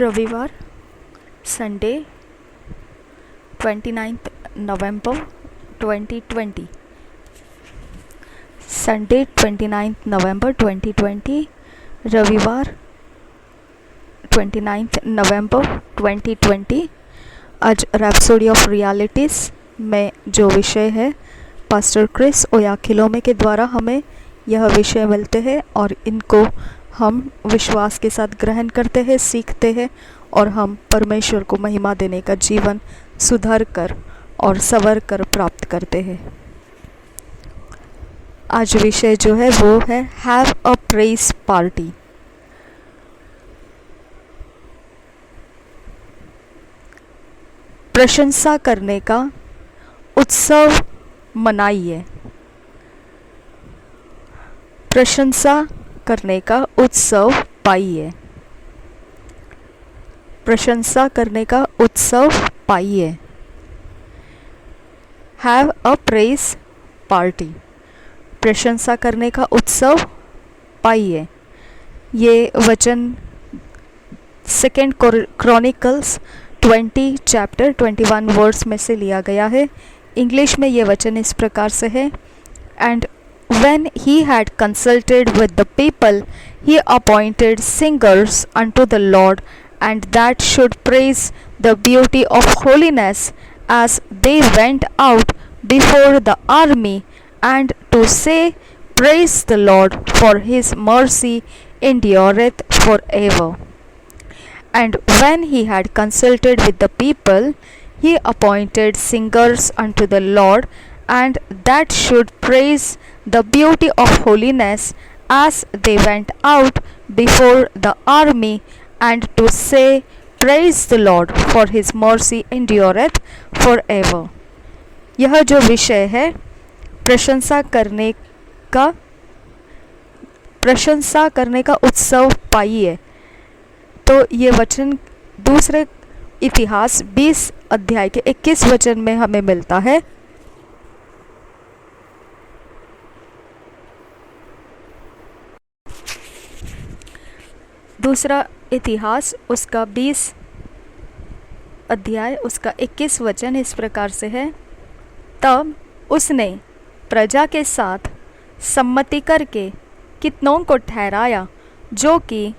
रविवार संडे 29 नवंबर 2020 संडे 29 नवंबर 2020 रविवार 29 नवंबर 2020। आज रैप्सोडी ऑफ रियलिटीज़ में जो विषय है पास्टर क्रिस ओयाखिलोमे के द्वारा हमें यह विषय मिलते हैं और इनको हम विश्वास के साथ ग्रहण करते हैं, सीखते हैं और हम परमेश्वर को महिमा देने का जीवन सुधार कर और संवर कर प्राप्त करते हैं। आज विषय जो है वो है हैव अ प्रेज पार्टी। प्रशंसा करने का उत्सव मनाइए। प्रशंसा करने का उत्सव पाइए। प्रशंसा करने का उत्सव पाइए। Have a praise party. प्रशंसा करने का उत्सव पाइए। ये वचन 2 क्रॉनिकल्स 20 चैप्टर 21 वर्ड्स में से लिया गया है। इंग्लिश में ये वचन इस प्रकार से है, and when he had consulted with the people, he appointed singers unto the Lord, and that should praise the beauty of holiness as they went out before the army, and to say, Praise the Lord, for his mercy endureth forever. And when he had consulted with the people, he appointed singers unto the Lord, and that should praise the beauty of holiness as they went out before the army, and to say, Praise the Lord, for his mercy endureth forever. यह जो विषय है प्रशंसा करने का उत्सव पाइए, तो ये वचन दूसरे इतिहास 20 अध्याय के 21 वचन में हमें मिलता है। दूसरा इतिहास उसका 20 अध्याय उसका 21 वचन इस प्रकार से है, तब उसने प्रजा के साथ सम्मति करके कितनों को ठहराया जो कि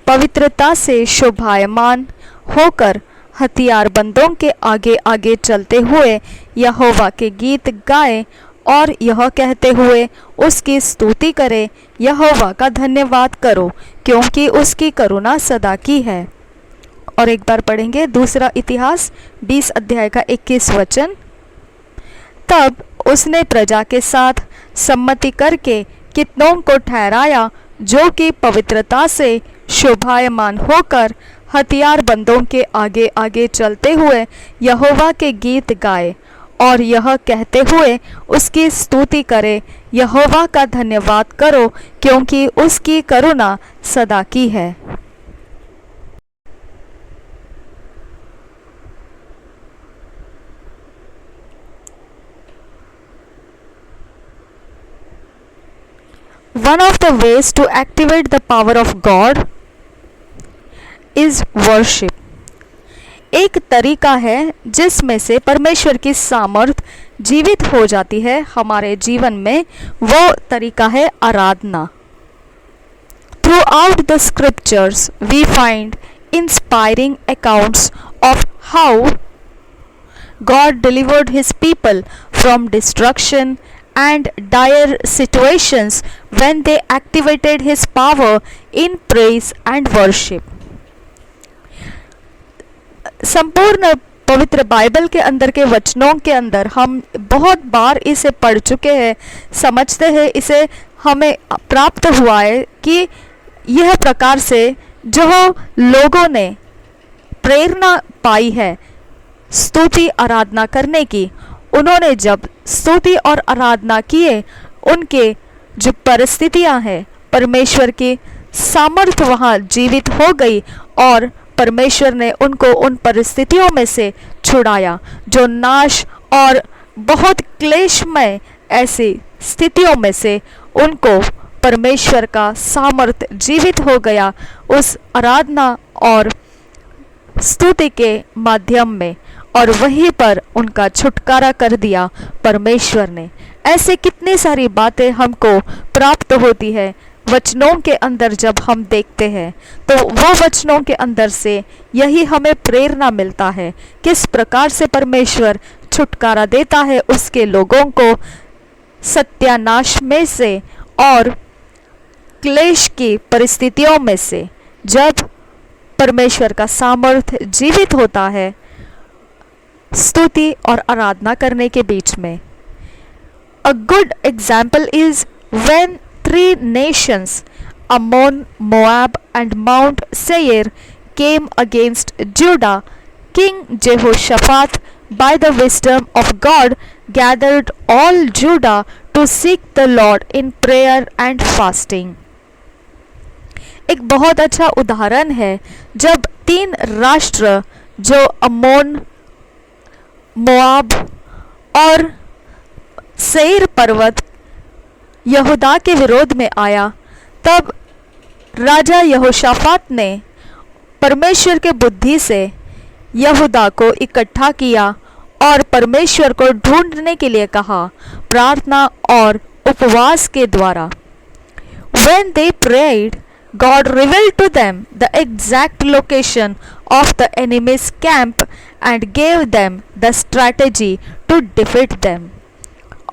पवित्रता से शोभायमान होकर हथियारबंदों के आगे आगे चलते हुए यहोवा के गीत गाए और यह कहते हुए उसकी स्तुति करे, यहोवा का धन्यवाद करो क्योंकि उसकी करुणा सदा की है। और एक बार पढ़ेंगे दूसरा इतिहास 20 अध्याय का 21 वचन, तब उसने प्रजा के साथ सम्मति करके कितनों को ठहराया जो कि पवित्रता से शोभायमान होकर हथियारबंदों के आगे आगे चलते हुए यहोवा के गीत गाए और यह कहते हुए उसकी स्तुति करे, यहोवा का धन्यवाद करो क्योंकि उसकी करुणा सदा की है। One of the ways to activate the power of God is worship. एक तरीका है जिसमें से परमेश्वर की सामर्थ जीवित हो जाती है हमारे जीवन में, वो तरीका है आराधना। Throughout the scriptures we find inspiring accounts of how God delivered his people from destruction and dire situations when they activated his power in praise and worship. संपूर्ण पवित्र बाइबल के अंदर के वचनों के अंदर हम बहुत बार इसे पढ़ चुके हैं, समझते हैं, इसे हमें प्राप्त हुआ है कि यह प्रकार से जो लोगों ने प्रेरणा पाई है स्तुति आराधना करने की, उन्होंने जब स्तुति और आराधना किए, उनके जो परिस्थितियां हैं परमेश्वर की सामर्थ वहाँ जीवित हो गई और परमेश्वर ने उनको उन परिस्थितियों में से छुड़ाया जो नाश और बहुत क्लेशमय ऐसी स्थितियों में से उनको परमेश्वर का सामर्थ जीवित हो गया उस आराधना और स्तुति के माध्यम में, और वहीं पर उनका छुटकारा कर दिया परमेश्वर ने। ऐसे कितनी सारी बातें हमको प्राप्त होती है वचनों के अंदर। जब हम देखते हैं तो वो वचनों के अंदर से यही हमें प्रेरणा मिलता है किस प्रकार से परमेश्वर छुटकारा देता है उसके लोगों को सत्यानाश में से और क्लेश की परिस्थितियों में से। जब परमेश्वर का सामर्थ्य जीवित होता है स्तुति और आराधना करने के बीच में। A good example is when three nations, Ammon, Moab and Mount Seir, came against Judah. King Jehoshaphat, by the wisdom of God, gathered all Judah to seek the Lord in prayer and fasting. एक बहुत अच्छा उदाहरण है जब तीन राष्ट्र जो अम्मोन, मोआब और सेईर पर्वत यहूदा के विरोध में आया, तब राजा यहोशाफात ने परमेश्वर के बुद्धि से यहूदा को इकट्ठा किया और परमेश्वर को ढूंढने के लिए कहा प्रार्थना और उपवास के द्वारा। When they prayed, God revealed to them the exact location of the enemy's camp and gave them the strategy to defeat them.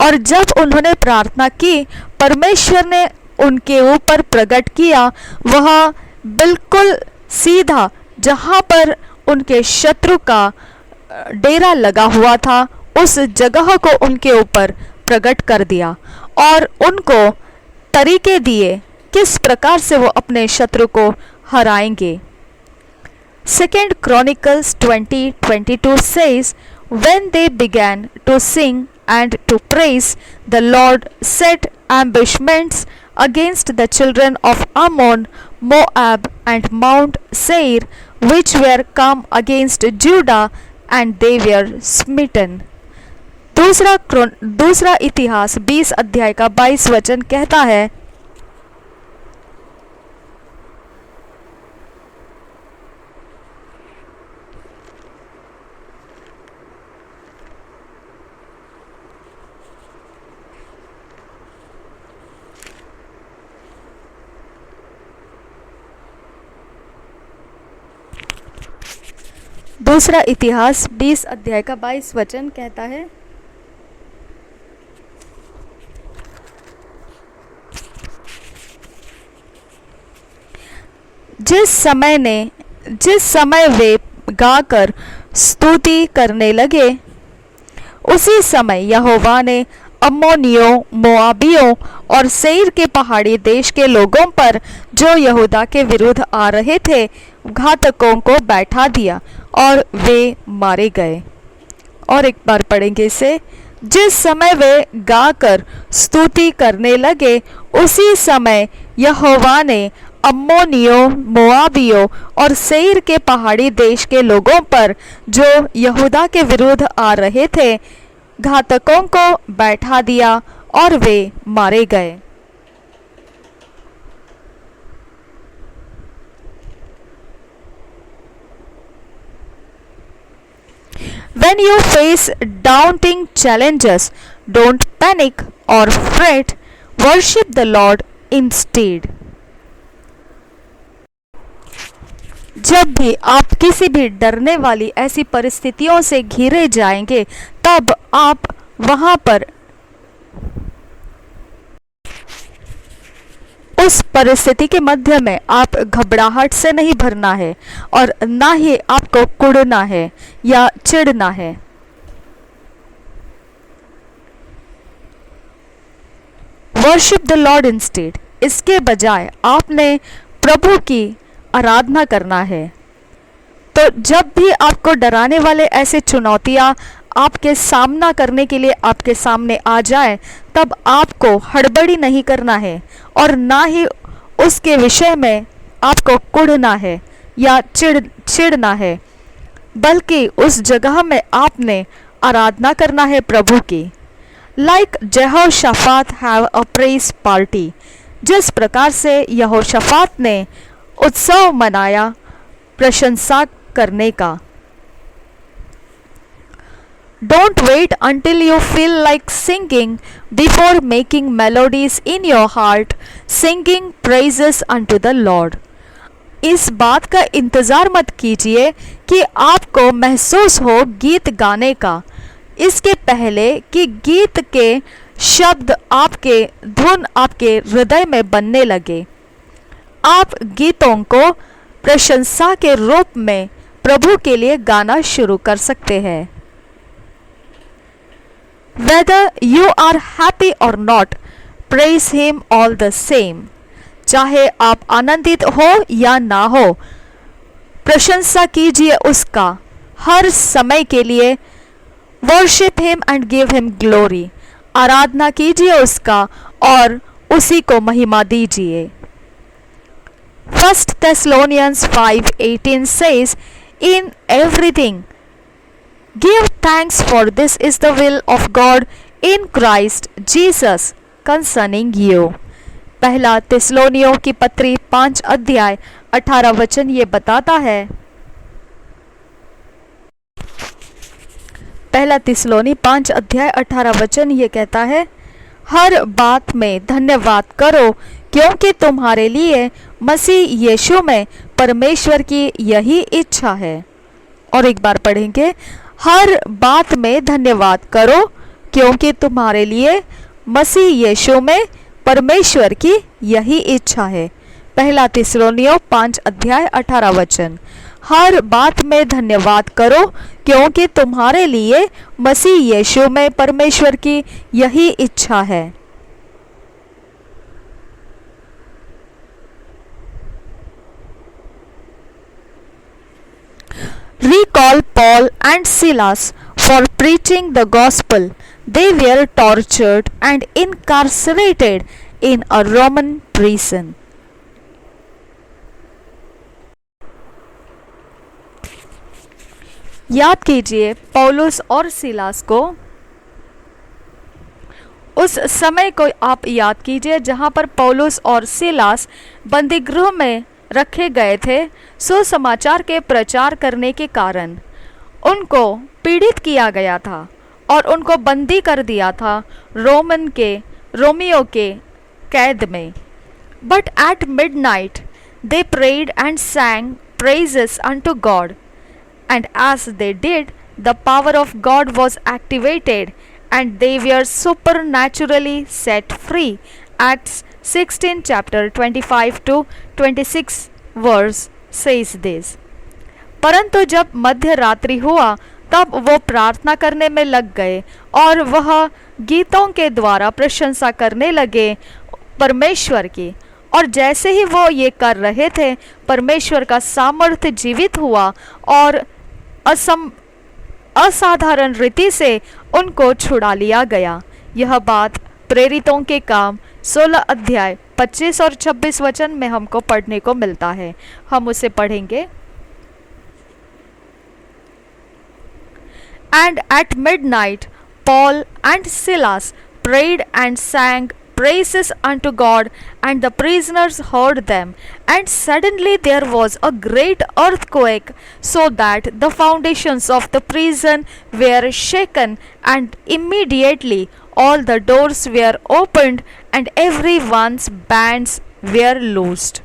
और जब उन्होंने प्रार्थना की परमेश्वर ने उनके ऊपर प्रकट किया वह बिल्कुल सीधा जहाँ पर उनके शत्रु का डेरा लगा हुआ था उस जगह को उनके ऊपर प्रकट कर दिया और उनको तरीके दिए किस प्रकार से वो अपने शत्रु को हराएंगे। Second Chronicles 20:22 says, when they began to sing and to praise, the Lord set ambushments against the children of Ammon, Moab and Mount Seir, which were come against Judah, and they were smitten. दूसरा इतिहास 20 अध्याय का 22 वचन कहता है, दूसरा इतिहास 20 अध्याय का 22 वचन कहता है, जिस समय वे गाकर स्तुति करने लगे उसी समय यहोवा ने अम्मोनियों, मोआबियों और सेईर के पहाड़ी देश के लोगों पर जो यहूदा के विरुद्ध आ रहे थे घातकों को बैठा दिया और वे मारे गए। और एक बार पढ़ेंगे इसे, जिस समय वे गाकर स्तुति करने लगे उसी समय यहोवा ने अम्मोनियों, मोआबियों और सेईर के पहाड़ी देश के लोगों पर जो यहूदा के विरुद्ध आ रहे थे घातकों को बैठा दिया और वे मारे गए। When you face daunting challenges, don't panic or fret, worship the Lord instead. जब भी आप किसी भी डरने वाली ऐसी परिस्थितियों से घिरे जाएंगे तब आप वहां पर उस परिस्थिति के मध्य में आप घबराहट से नहीं भरना है और ना ही आपको कुढ़ना है या चिढ़ना है। वर्शिप द लॉर्ड इंस्टेड, इसके बजाय आपने प्रभु की आराधना करना है। तो जब भी आपको डराने वाले ऐसे चुनौतियां आपके सामना करने के लिए आपके सामने आ जाए तब आपको हड़बड़ी नहीं करना है और ना ही उसके विषय में आपको कुढ़ना है या चिढ़ना है, बल्कि उस जगह में आपने आराधना करना है प्रभु की। Like Jehoshaphat have a praise party, जिस प्रकार से यहोशाफात ने उत्सव मनाया प्रशंसा करने का। Don't wait until you feel like singing before making melodies in your heart, singing praises unto the Lord. इस बात का इंतज़ार मत कीजिए कि आपको महसूस हो गीत गाने का, इसके पहले कि गीत के शब्द आपके धुन आपके हृदय में बनने लगे। आप गीतों को प्रशंसा के रूप में प्रभु के लिए गाना शुरू कर सकते हैं। Whether you are happy or not, praise him all the same. चाहे आप आनंदित हो या ना हो, प्रशंसा कीजिए उसका हर समय के लिए। Worship him and give him glory. आराधना कीजिए उसका और उसी को महिमा दीजिए। 1 Thessalonians 5:18 says, In everything give thanks, for this is the will of God in Christ Jesus concerning you. पहला तिस्सलुनियों की पत्री 5 अध्याय 18 वचन ये बताता है। पहला तिस्सलुनी 5 अध्याय 18 वचन ये कहता है, हर बात में धन्यवाद करो, क्योंकि तुम्हारे लिए मसीह यीशु में परमेश्वर की यही इच्छा है। और एक बार पढ़ेंगे, हर बात में धन्यवाद करो, क्योंकि तुम्हारे लिए मसीह यीशु में परमेश्वर की यही इच्छा है। पहला तिस्सलुनियों 5 अध्याय 18 वचन। हर बात में धन्यवाद करो, क्योंकि तुम्हारे लिए मसीह यीशु में परमेश्वर की यही इच्छा है। Recall Paul and Silas for preaching the gospel. They were tortured and incarcerated in a Roman prison. याद कीजिए पौलुस और सिलास को, उस समय को आप याद कीजिए जहां पर पौलुस और सिलास बंदीगृह में रखे गए थे। सुसमाचार के प्रचार करने के कारण उनको पीड़ित किया गया था और उनको बंदी कर दिया था रोमियो के कैद में। But at midnight they prayed and sang praises unto God, and as they did, the power of God was activated and they were supernaturally set free. Acts 16 chapter 25 to 26 verse says this. परंतु जब मध्य रात्रि हुआ तब वो प्रार्थना करने में लग गए और वह गीतों के द्वारा प्रशंसा करने लगे परमेश्वर की। और जैसे ही वो ये कर रहे थे, परमेश्वर का सामर्थ्य जीवित हुआ और असाधारण रीति से उनको छुड़ा लिया गया। यह बात प्रेरितों के काम 16 अध्याय 25 और 26 वचन में हमको पढ़ने को मिलता है। हम उसे पढ़ेंगे। And at midnight Paul and Silas prayed and sang praises unto God, and the prisoners heard them. And suddenly there was a great earthquake, so that the foundations of the prison were shaken, and immediately all the doors were opened, and everyone's bands were loosed.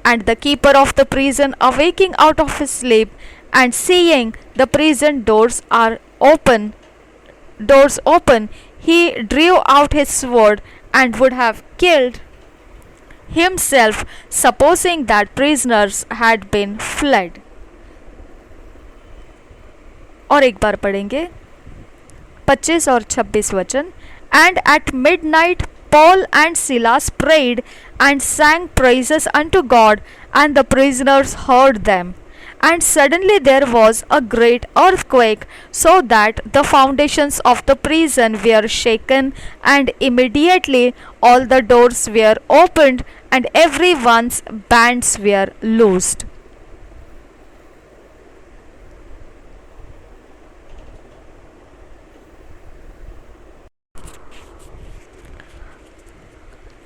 And the keeper of the prison, awaking out of his sleep, and seeing the prison doors open, he drew out his sword and would have killed himself, supposing that prisoners had been fled. और एक बार पढ़ेंगे 25 और 26 वचन। And at midnight Paul and Silas prayed and sang praises unto God, and the prisoners heard them. And suddenly there was a great earthquake, so that the foundations of the prison were shaken, and immediately all the doors were opened, and everyone's bands were loosed.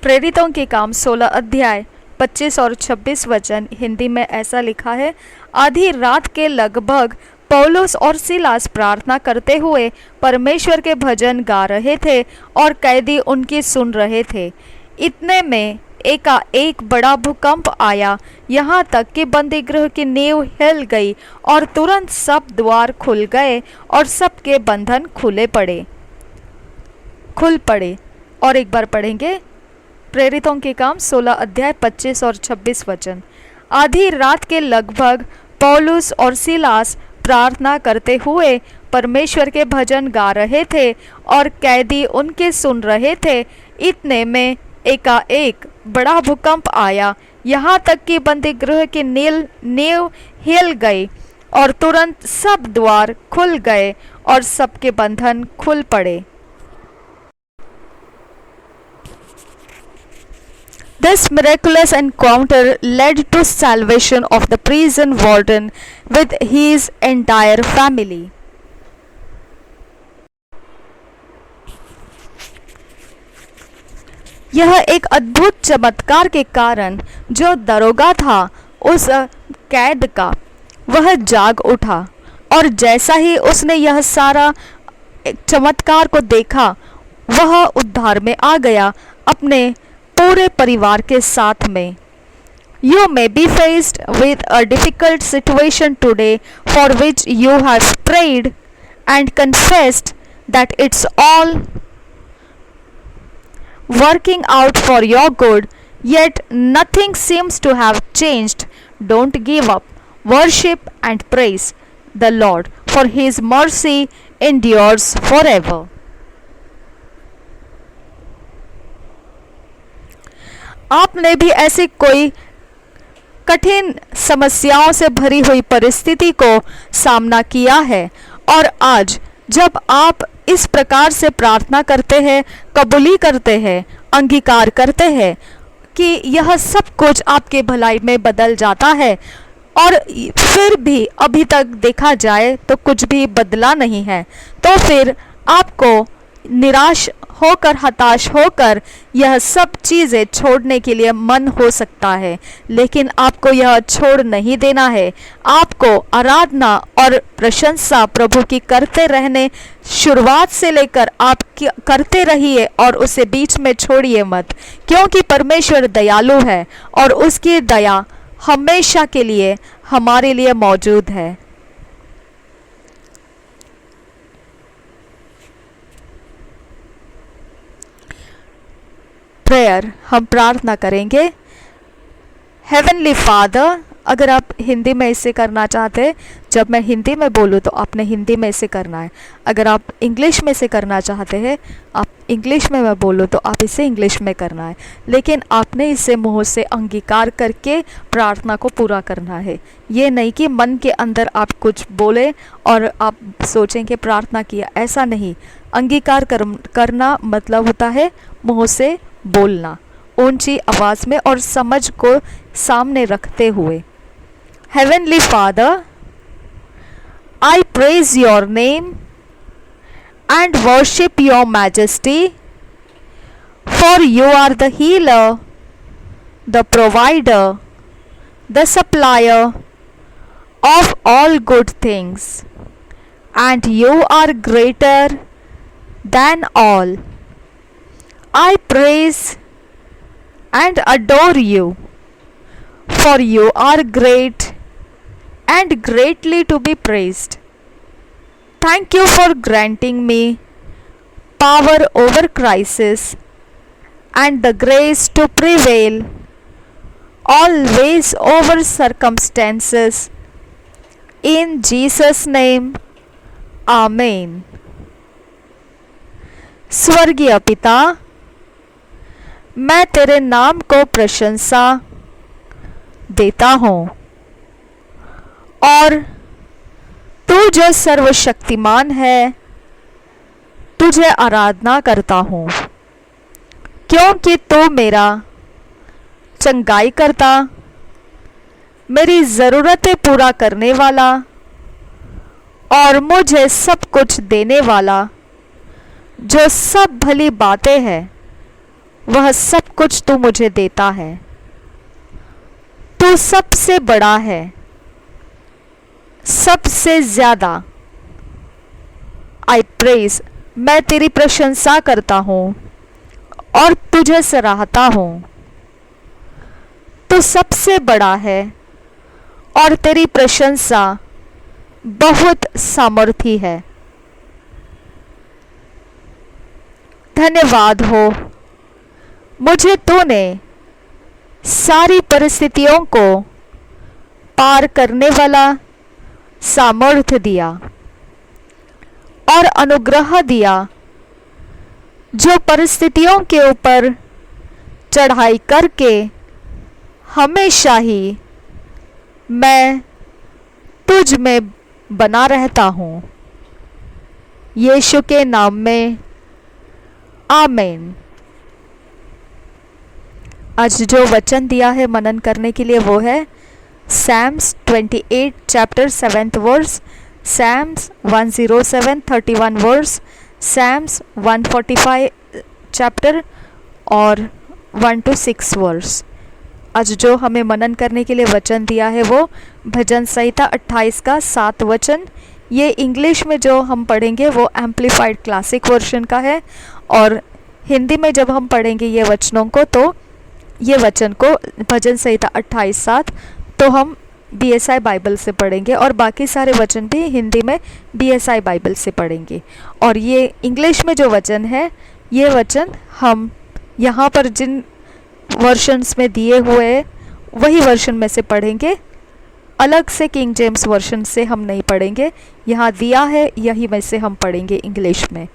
प्रेरितों के काम 16 अध्याय 25 और 26 वचन हिंदी में ऐसा लिखा है। आधी रात के लगभग पौलुस और सिलास प्रार्थना करते हुए परमेश्वर के भजन गा रहे थे और कैदी उनकी सुन रहे थे। इतने में एकाएक बड़ा भूकंप आया, यहाँ तक कि बंदी गृह की नींव हिल गई और तुरंत सब द्वार खुल गए और सबके बंधन खुल पड़े। और एक बार पढ़ेंगे प्रेरितों के काम 16 अध्याय 25 और 26 वचन। आधी रात के लगभग पौलुस और सिलास प्रार्थना करते हुए परमेश्वर के भजन गा रहे थे और कैदी उनके सुन रहे थे। इतने में एकाएक बड़ा भूकंप आया, यहाँ तक कि बंदी गृह की नींव हिल गई और तुरंत सब द्वार खुल गए और सबके बंधन खुल पड़े। This miraculous encounter led to salvation of the prison warden with his entire family. यह एक अद्भुत चमत्कार के कारण जो दरोगा था उस कैद का, वह जाग उठा और जैसा ही उसने यह सारा चमत्कार को देखा, वह उद्धार में आ गया अपने पूरे परिवार के साथ में। You may be faced with a difficult situation today for which you have prayed and confessed that it's all working out for your good, yet nothing seems to have changed. Don't give up. Worship and praise the Lord, for His mercy endures forever. आपने भी ऐसी कोई कठिन समस्याओं से भरी हुई परिस्थिति को सामना किया है और आज जब आप इस प्रकार से प्रार्थना करते हैं, कबूली करते हैं, अंगीकार करते हैं कि यह सब कुछ आपके भलाई में बदल जाता है और फिर भी अभी तक देखा जाए तो कुछ भी बदला नहीं है, तो फिर आपको निराश होकर, हताश होकर यह सब चीज़ें छोड़ने के लिए मन हो सकता है, लेकिन आपको यह छोड़ नहीं देना है। आपको आराधना और प्रशंसा प्रभु की करते रहने, शुरुआत से लेकर आप करते रहिए और उसे बीच में छोड़िए मत, क्योंकि परमेश्वर दयालु है और उसकी दया हमेशा के लिए हमारे लिए मौजूद है। प्रेयर, हम प्रार्थना करेंगे। हेवनली फादर, अगर आप हिंदी में इसे करना चाहते हैं, जब मैं हिंदी में बोलूँ तो आपने हिंदी में इसे करना है। अगर आप इंग्लिश में इसे करना चाहते हैं, आप इंग्लिश में मैं बोलूँ तो आप इसे इंग्लिश में करना है, लेकिन आपने इसे मुंह से अंगीकार करके प्रार्थना को पूरा करना है। ये नहीं कि मन के अंदर आप कुछ बोले और आप सोचें कि प्रार्थना किया, ऐसा नहीं। अंगीकार करना मतलब होता है मुंह से बोलना, ऊंची आवाज़ में और समझ को सामने रखते हुए। Heavenly Father, I praise your name and worship your majesty, for you are the healer, the provider, the supplier of all good things, and you are greater than all. I praise and adore you, for you are great and greatly to be praised. Thank you for granting me power over crisis and the grace to prevail always over circumstances. In Jesus' name, Amen. स्वर्गीय पिता, मैं तेरे नाम को प्रशंसा देता हूँ और तू जो सर्वशक्तिमान है, तुझे आराधना करता हूँ, क्योंकि तू मेरा चंगाई करता, मेरी ज़रूरतें पूरा करने वाला और मुझे सब कुछ देने वाला, जो सब भली बातें हैं वह सब कुछ तू मुझे देता है। तू सबसे बड़ा है, सबसे ज्यादा। आई प्रेज, मैं तेरी प्रशंसा करता हूं और तुझे सराहता हूं। तू सबसे बड़ा है और तेरी प्रशंसा बहुत सामर्थी है। धन्यवाद हो, मुझे तूने सारी परिस्थितियों को पार करने वाला सामर्थ्य दिया और अनुग्रह दिया, जो परिस्थितियों के ऊपर चढ़ाई करके हमेशा ही मैं तुझ में बना रहता हूँ। यीशु के नाम में आमीन। आज जो वचन दिया है मनन करने के लिए वो है Psalms 28 chapter 7th verse, Psalms 107 31 verse, Psalms 145 chapter और 1 to 6 वर्स। आज जो हमें मनन करने के लिए वचन दिया है वो भजन संहिता 28 का 7 वचन। ये इंग्लिश में जो हम पढ़ेंगे वो एम्प्लीफाइड क्लासिक वर्जन का है, और हिंदी में जब हम पढ़ेंगे ये वचनों को तो ये वचन को भजन संहिता 28:7 तो हम BSI बाइबल से पढ़ेंगे, और बाकी सारे वचन भी हिंदी में BSI बाइबल से पढ़ेंगे। और ये इंग्लिश में जो वचन है ये वचन हम यहाँ पर जिन वर्शन्स में दिए हुए वही वर्शन में से पढ़ेंगे, अलग से किंग जेम्स वर्शन से हम नहीं पढ़ेंगे। यहाँ दिया है यही में से हम पढ़ेंगे इंग्लिश में।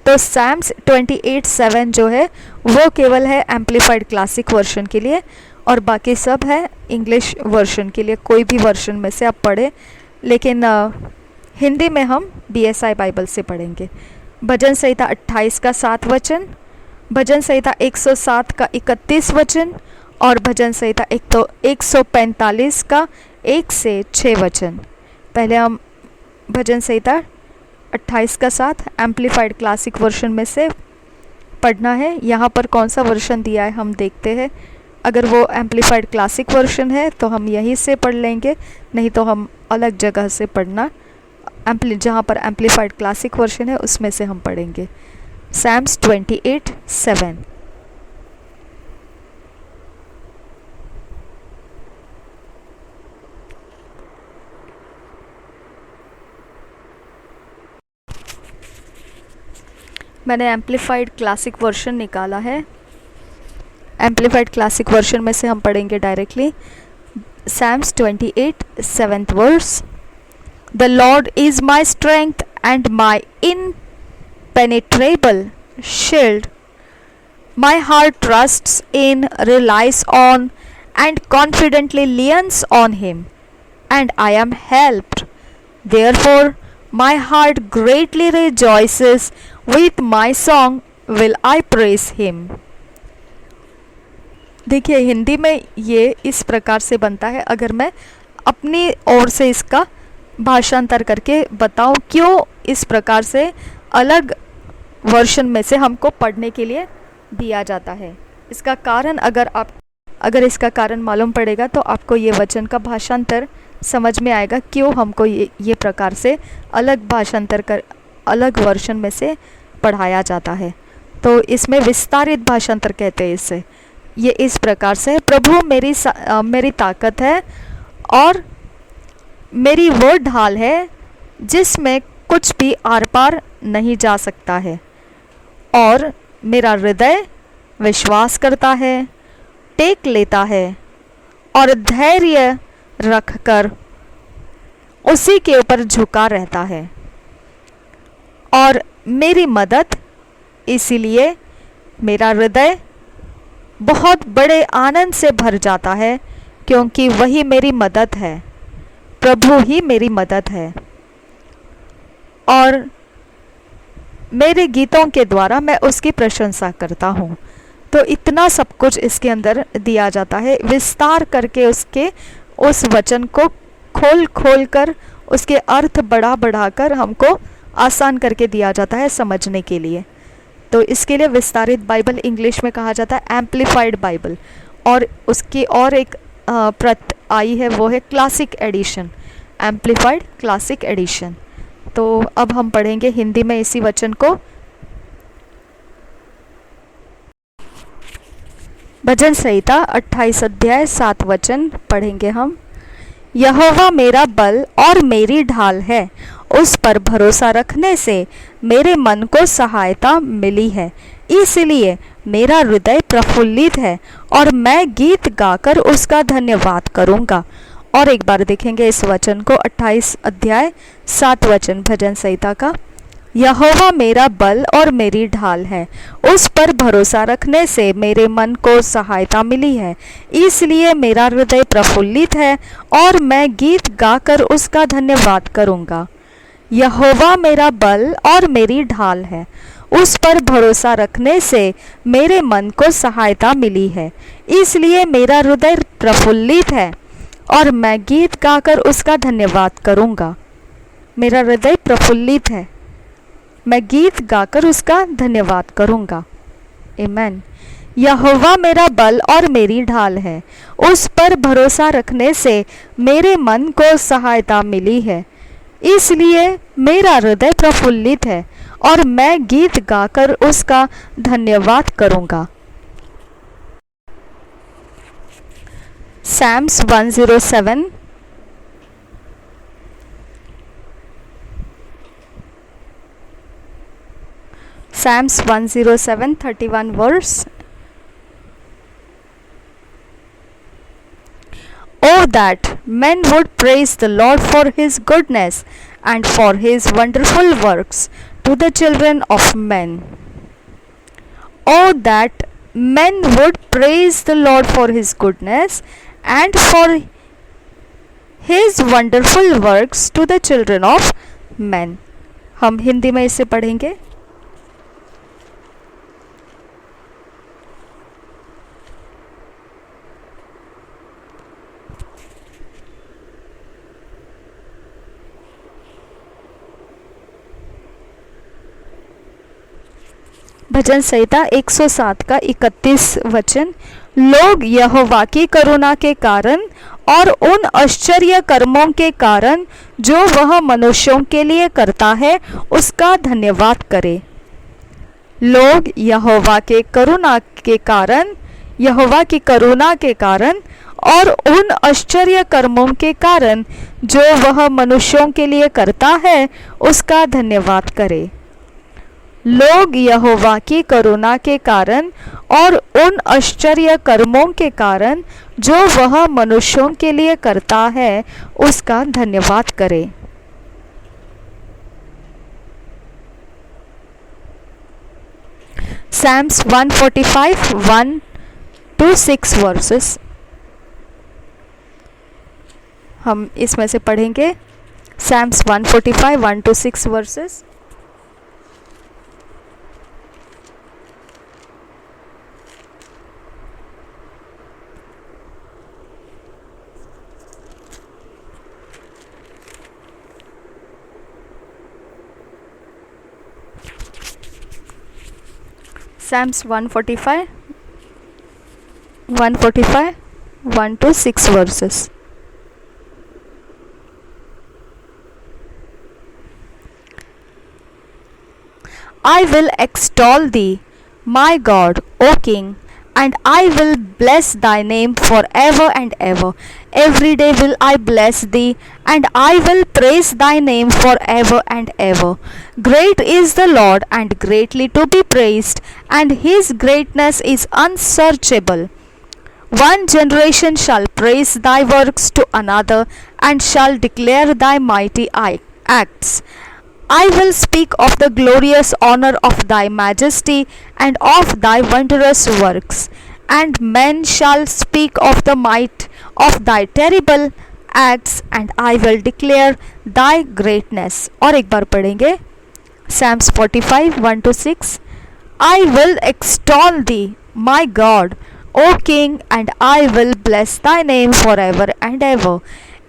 तो सैम्स 28:7 जो है वो केवल है एम्प्लीफाइड क्लासिक वर्शन के लिए, और बाकी सब है इंग्लिश वर्शन के लिए। कोई भी वर्शन में से आप पढ़ें, लेकिन हिंदी में हम BSI बाइबल से पढ़ेंगे। भजन संहिता 28 का 7 वचन, भजन संहिता 107 का 31 वचन, और भजन संहिता 145 का 1 से 6 वचन। पहले हम भजन संहिता 28 का 7 एम्प्लीफाइड क्लासिक वर्शन में से पढ़ना है। यहाँ पर कौन सा वर्शन दिया है हम देखते हैं। अगर वो एम्प्लीफाइड क्लासिक वर्शन है तो हम यहीं से पढ़ लेंगे, नहीं तो हम अलग जगह से पढ़ना, जहाँ पर एम्प्लीफाइड क्लासिक वर्शन है उसमें से हम पढ़ेंगे। सैम्स 28:7। मैंने एम्प्लीफाइड क्लासिक वर्शन निकाला है। एम्प्लीफाइड क्लासिक वर्शन में से हम पढ़ेंगे directly. Psalms 28 7th verse. The Lord is my strength and my impenetrable shield. My heart trusts in, relies on, and confidently leans on Him, and I am helped. Therefore, my heart greatly rejoices. With my song will I praise Him. देखिए हिंदी में ये इस प्रकार से बनता है। अगर मैं अपनी ओर से इसका भाषांतर करके बताऊं क्यों इस प्रकार से अलग वर्शन में से हमको पढ़ने के लिए दिया जाता है, इसका कारण अगर इसका कारण मालूम पड़ेगा तो आपको ये वचन का भाषांतर समझ में आएगा क्यों हमको ये प्रकार से अलग भाषांतर कर अलग वर्शन में से पढ़ाया जाता है। तो इसमें विस्तारित भाषांतर कहते हैं इसे। ये इस प्रकार से, प्रभु मेरी ताकत है और मेरी वो ढाल है जिसमें कुछ भी आर पार नहीं जा सकता है, और मेरा हृदय विश्वास करता है, टेक लेता है और धैर्य रखकर उसी के ऊपर झुका रहता है। और मेरी मदद, इसीलिए मेरा हृदय बहुत बड़े आनंद से भर जाता है, क्योंकि वही मेरी मदद है, प्रभु ही मेरी मदद है। और मेरे गीतों के द्वारा मैं उसकी प्रशंसा करता हूँ। तो इतना सब कुछ इसके अंदर दिया जाता है, विस्तार करके उसके उस वचन को खोल कर उसके अर्थ बढ़ा कर हमको आसान करके दिया जाता है समझने के लिए। तो इसके लिए विस्तारित बाइबल इंग्लिश में कहा जाता है एम्प्लीफाइड बाइबल, और उसकी और एक प्रत आई है, वो है classic edition, amplified classic edition. तो अब हम पढ़ेंगे हिंदी में इसी वचन को। भजन संहिता 28 अध्याय 7 वचन पढ़ेंगे हम। यहोवा मेरा बल और मेरी ढाल है, उस पर भरोसा रखने से मेरे मन को सहायता मिली है, इसलिए मेरा हृदय प्रफुल्लित है और मैं गीत गाकर उसका धन्यवाद करूंगा। और एक बार देखेंगे इस वचन को, 28 अध्याय 7 वचन भजन संहिता का। यहोवा मेरा बल और मेरी ढाल है, उस पर भरोसा रखने से मेरे मन को सहायता मिली है, इसलिए मेरा हृदय प्रफुल्लित है और मैं गीत गाकर उसका धन्यवाद करूंगा। यहोवा मेरा बल और मेरी ढाल है, उस पर भरोसा रखने से मेरे मन को सहायता मिली है, इसलिए मेरा हृदय प्रफुल्लित है और मैं गीत गाकर उसका धन्यवाद करूंगा। मेरा हृदय प्रफुल्लित है, मैं गीत गाकर उसका धन्यवाद करूंगा। आमीन। यहोवा मेरा बल और मेरी ढाल है, उस पर भरोसा रखने से मेरे मन को सहायता मिली है, इसलिए मेरा हृदय प्रफुल्लित है और मैं गीत गाकर उसका धन्यवाद करूंगा। Psalms 107 Psalms 107 31 verse. Oh, that men would praise the Lord for his goodness and for his wonderful works to the children of men. Oh, that men would praise the Lord for his goodness and for his wonderful works to the children of men. हम हिंदी में इसे पढ़ेंगे। भजन संहिता 107 का 31 वचन। लोग यहोवा की करुणा के कारण और उन आश्चर्य कर्मों के कारण जो वह मनुष्यों के लिए करता है उसका धन्यवाद करें। लोग यहोवा के करुणा के कारण, यहोवा की करुणा के कारण और उन आश्चर्य कर्मों के कारण जो वह मनुष्यों के लिए करता है उसका धन्यवाद करें। लोग यहोवा की करुणा के कारण और उन आश्चर्य कर्मों के कारण जो वह मनुष्यों के लिए करता है उसका धन्यवाद करें। Psalms 145 1 to 6 verses हम इसमें से पढ़ेंगे। Psalms 145 1 to 6 verses। Psalms 145 1 to 6 verses। I will extol thee, my God, O King, and I will bless thy name forever and ever. Every day will I bless thee, and I will praise thy name forever and ever. Great is the Lord, and greatly to be praised, and his greatness is unsearchable. One generation shall praise thy works to another, and shall declare thy mighty acts. I will speak of the glorious honor of thy majesty and of thy wondrous works, and men shall speak of the might of thy terrible acts, and I will declare thy greatness. और एक बार पढ़ेंगे Psalms 45 1 to 6। I will extol thee, my God, O King, and I will bless thy name forever and ever.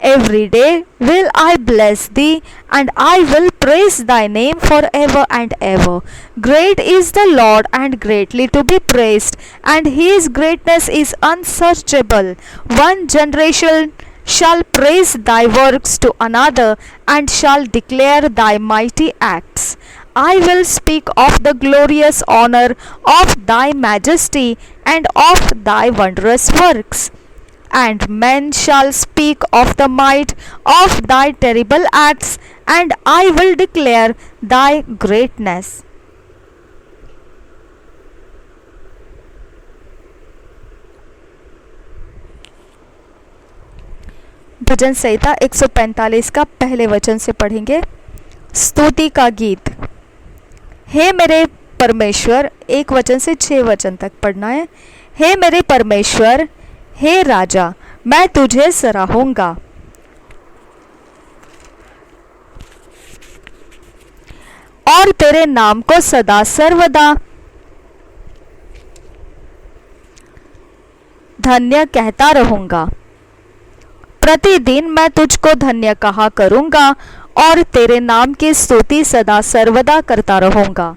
Every day will I bless thee, and I will praise thy name forever and ever. Great is the Lord and greatly to be praised, and his greatness is unsearchable. One generation shall praise thy works to another, and shall declare thy mighty acts. I will speak of the glorious honor of thy majesty and of thy wondrous works. And men shall speak of the might of thy terrible acts, and I will declare thy greatness. भजन संहिता 145 का पहले वचन से पढ़ेंगे। स्तुति का गीत। हे मेरे परमेश्वर, एक वचन से 6 वचन तक पढ़ना है। हे मेरे परमेश्वर, हे राजा, मैं तुझे सराहूंगा। और तेरे नाम को सदा सर्वदा धन्य कहता रहूंगा। प्रतिदिन मैं तुझको धन्य कहा करूंगा और तेरे नाम की स्तुति सदा सर्वदा करता रहूंगा।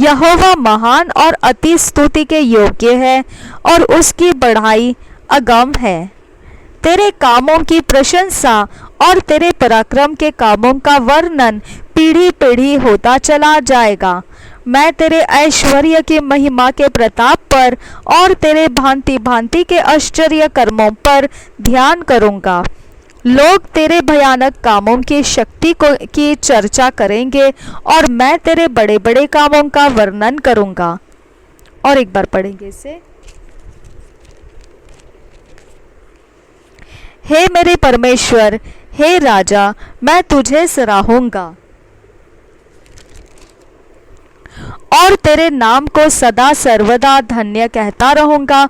यहोवा महान और अति स्तुति के योग्य है और उसकी बढ़ाई अगम है। तेरे कामों की प्रशंसा और तेरे पराक्रम के कामों का वर्णन पीढ़ी पीढ़ी होता चला जाएगा। मैं तेरे ऐश्वर्य की महिमा के प्रताप पर और तेरे भांति भांति के आश्चर्य कर्मों पर ध्यान करूंगा। लोग तेरे भयानक कामों की शक्ति की चर्चा करेंगे और मैं तेरे बड़े बड़े कामों का वर्णन करूंगा। और एक बार पढ़ेंगे इसे। हे मेरे परमेश्वर, हे राजा, मैं तुझे सराहूंगा और तेरे नाम को सदा सर्वदा धन्य कहता रहूंगा।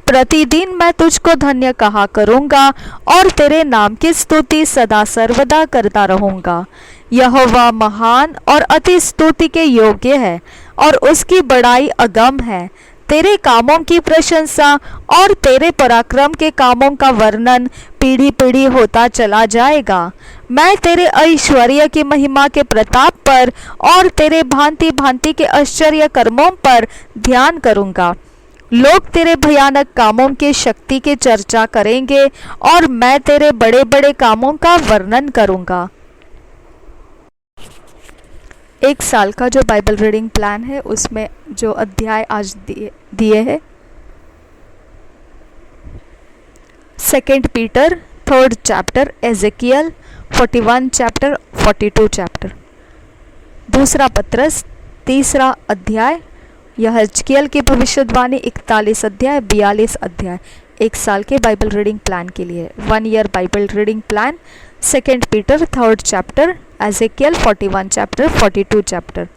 प्रतिदिन मैं तुझको धन्य कहा करूंगा और तेरे नाम की स्तुति सदा सर्वदा करता रहूंगा। यहोवा महान और अति स्तुति के योग्य है और उसकी बड़ाई अगम है। तेरे कामों की प्रशंसा और तेरे पराक्रम के कामों का वर्णन पीढ़ी पीढ़ी होता चला जाएगा। मैं तेरे ऐश्वर्य की महिमा के प्रताप पर और तेरे भांति भांति के आश्चर्य कर्मों पर ध्यान करूंगा। लोग तेरे भयानक कामों की शक्ति की चर्चा करेंगे और मैं तेरे बड़े बड़े कामों का वर्णन करूंगा। एक साल का जो बाइबल रीडिंग प्लान है उसमें जो अध्याय आज दिए हैं, 2 Peter 3rd chapter, Ezekiel 41 chapter, 42 chapter. दूसरा पत्रस 3रा अध्याय, यहजकेल की भविष्यवाणी 41 अध्याय, 42 अध्याय। एक साल के बाइबल रीडिंग प्लान के लिए 1 year Bible reading plan, 2 Peter 3rd chapter, Ezekiel 41 chapter, 42 chapter.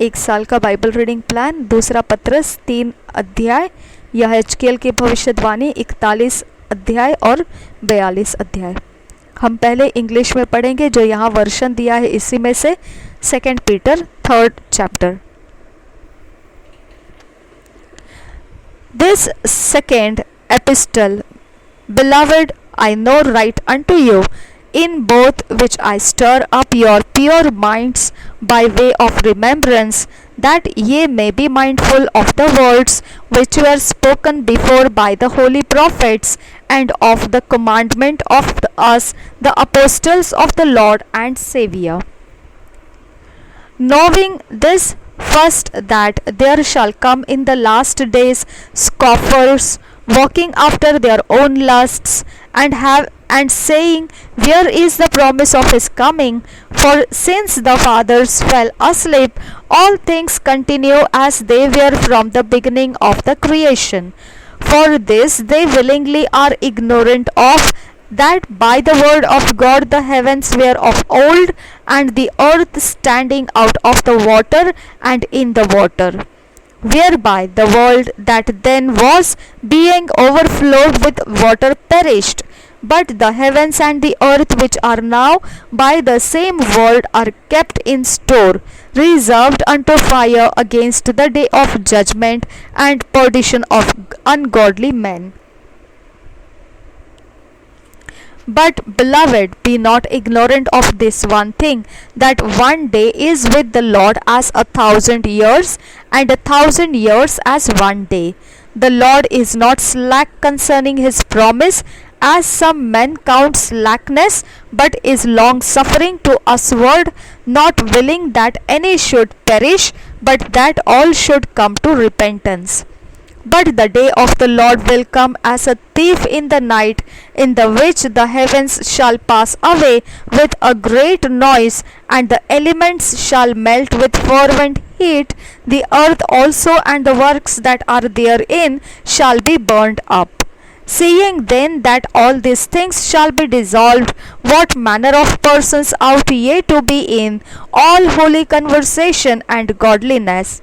एक साल का बाइबल रीडिंग प्लान, दूसरा पत्रस 3 अध्याय, यहजकेल की भविष्यवाणी 41 अध्याय और 42 अध्याय। हम पहले इंग्लिश में पढ़ेंगे, जो यहाँ वर्षन दिया है इसी में से 2 Peter 3rd chapter. This second epistle, beloved, I know write unto you, in both which I stir up your pure minds by way of remembrance, that ye may be mindful of the words which were spoken before by the holy prophets, and of the commandment of us, the apostles of the Lord and Saviour. Knowing this first, that there shall come in the last days scoffers, walking after their own lusts, and saying, where is the promise of his coming? For since the fathers fell asleep, all things continue as they were from the beginning of the creation. For this they willingly are ignorant of, that by the word of God the heavens were of old, and the earth standing out of the water and in the water, whereby the world that then was, being overflowed with water, perished. But the heavens and the earth which are now by the same word are kept in store, reserved unto fire against the day of judgment and perdition of ungodly men. But beloved, be not ignorant of this one thing, that one day is with the Lord as 1,000 years, and 1,000 years as one day. The Lord is not slack concerning his promise, as some men count slackness, but is long suffering to usward, not willing that any should perish, but that all should come to repentance. But the day of the Lord will come as a thief in the night, in the which the heavens shall pass away with a great noise, and the elements shall melt with fervent heat, the earth also and the works that are therein shall be burned up. Seeing then that all these things shall be dissolved, what manner of persons ought ye to be in all holy conversation and godliness,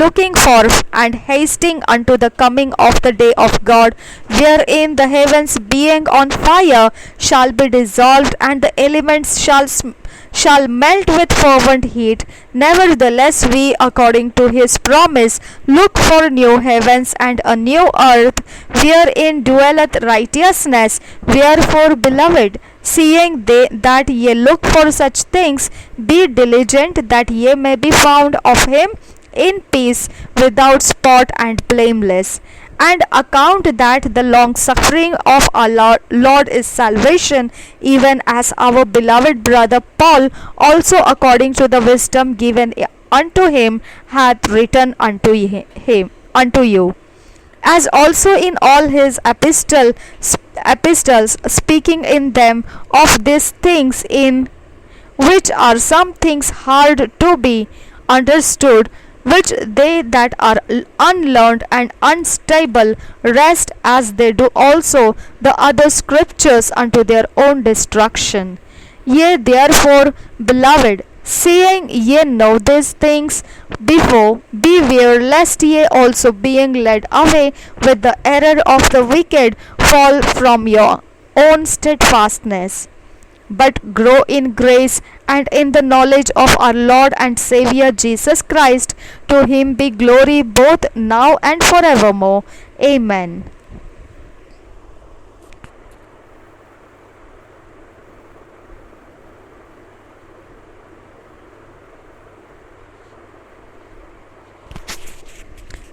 looking for and hasting unto the coming of the day of God, wherein the heavens being on fire shall be dissolved, and the elements shall melt with fervent heat. Nevertheless, we, according to his promise, look for new heavens and a new earth, wherein dwelleth righteousness. Wherefore, beloved, seeing that ye look for such things, be diligent that ye may be found of him in peace, without spot and blameless. And account that the long suffering of our Lord is salvation, even as our beloved brother Paul also, according to the wisdom given unto him, hath written unto you, as also in all his epistles, speaking in them of these things, in which are some things hard to be understood, which they that are unlearned and unstable rest, as they do also the other scriptures, unto their own destruction. Ye therefore, beloved, seeing ye know these things before, beware lest ye also, being led away with the error of the wicked, fall from your own steadfastness, but grow in grace and in the knowledge of our Lord and Savior Jesus Christ. To him be glory both now and forevermore. Amen.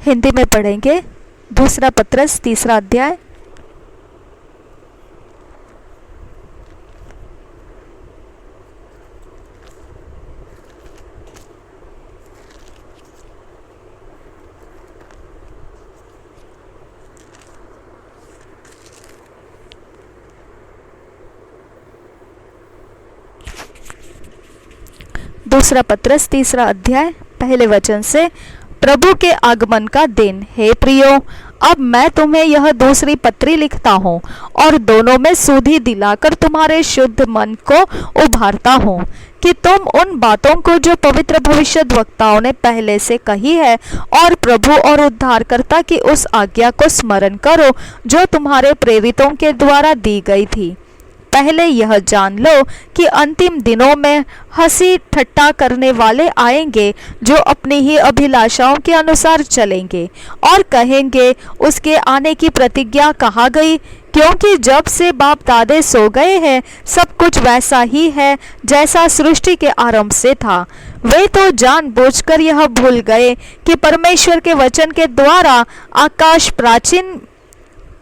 Hindi में पढ़ेंगे दूसरा पत्रस तीसरा अध्याय। दूसरा पत्रस तीसरा अध्याय पहले वचन से। प्रभु के आगमन का दिन। हे प्रियो, अब मैं तुम्हें यह दूसरी पत्री लिखता हूँ और दोनों में सुधि दिलाकर तुम्हारे शुद्ध मन को उभारता हूँ, कि तुम उन बातों को जो पवित्र भविष्यद्वक्ताओं ने पहले से कही है और प्रभु और उद्धारकर्ता की उस आज्ञा को स्मरण करो जो तुम्हारे प्रेरितों के द्वारा दी गई थी। पहले यह जान लो कि अंतिम दिनों में हंसी ठट्टा करने वाले आएंगे, जो अपनी ही अभिलाषाओं के अनुसार चलेंगे और कहेंगे, उसके आने की प्रतिज्ञा कहाँ गई, क्योंकि जब से बाप दादे सो गए हैं सब कुछ वैसा ही है जैसा सृष्टि के आरंभ से था। वे तो जानबूझकर यह भूल गए कि परमेश्वर के वचन के द्वारा आकाश प्राचीन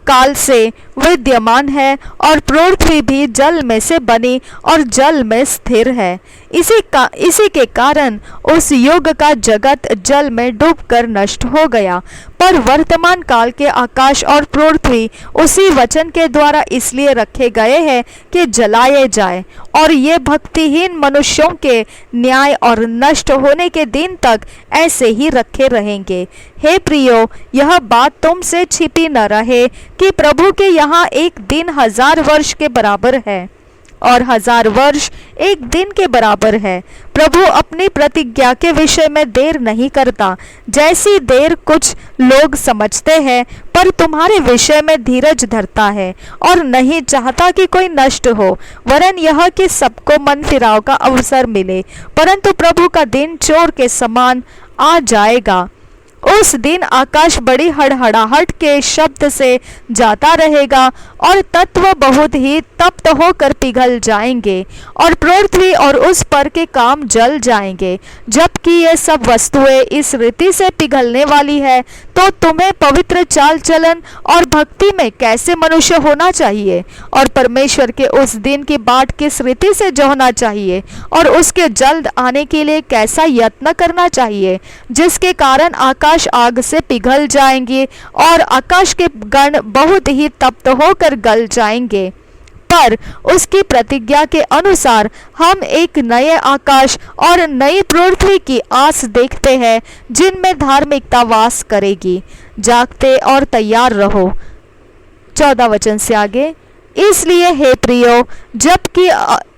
काल से विद्यमान है और पृथ्वी भी जल में से बनी और जल में स्थिर है। इसी के कारण उस युग का जगत जल में डूबकर नष्ट हो गया, पर वर्तमान काल के आकाश और पृथ्वी उसी वचन के द्वारा इसलिए रखे गए हैं कि जलाए जाए, और ये भक्तिहीन मनुष्यों के न्याय और नष्ट होने के दिन तक ऐसे ही रखे रहेंगे। हे प्रियो, यह बात तुमसे छिपी न रहे कि प्रभु के यहाँ एक दिन 1000 वर्ष के बराबर है और 1000 वर्ष एक दिन के बराबर है। प्रभु अपनी प्रतिज्ञा के विषय में देर नहीं करता, जैसी देर कुछ लोग समझते हैं, पर तुम्हारे विषय में धीरज धरता है और नहीं चाहता कि कोई नष्ट हो, वरन यह कि सबको मन फिराव का अवसर मिले। परंतु प्रभु का दिन चोर के समान आ जाएगा, उस दिन आकाश बड़ी हड़हड़ाहट के शब्द से जाता रहेगा और तत्व बहुत ही तप्त होकर पिघल जाएंगे और पृथ्वी और उस पर के काम जल जाएंगे। जबकि ये सब वस्तुएं इस रीति से पिघलने वाली है, तो तुम्हें पवित्र चाल चलन और भक्ति में कैसे मनुष्य होना चाहिए और परमेश्वर के उस दिन की बाट किस रीति से जोहना चाहिए और उसके जल्द आने के लिए कैसा यत्न करना चाहिए, जिसके कारण आकाश आग से पिघल जाएंगे और आकाश के गण बहुत ही तप्त होकर गल जाएंगे। पर उसकी प्रतिज्ञा के अनुसार हम एक नए आकाश और नई पृथ्वी की आस देखते हैं जिनमें धार्मिकता वास करेगी। जागते और तैयार रहो। 14 वचन से आगे, इसलिए हे प्रियो,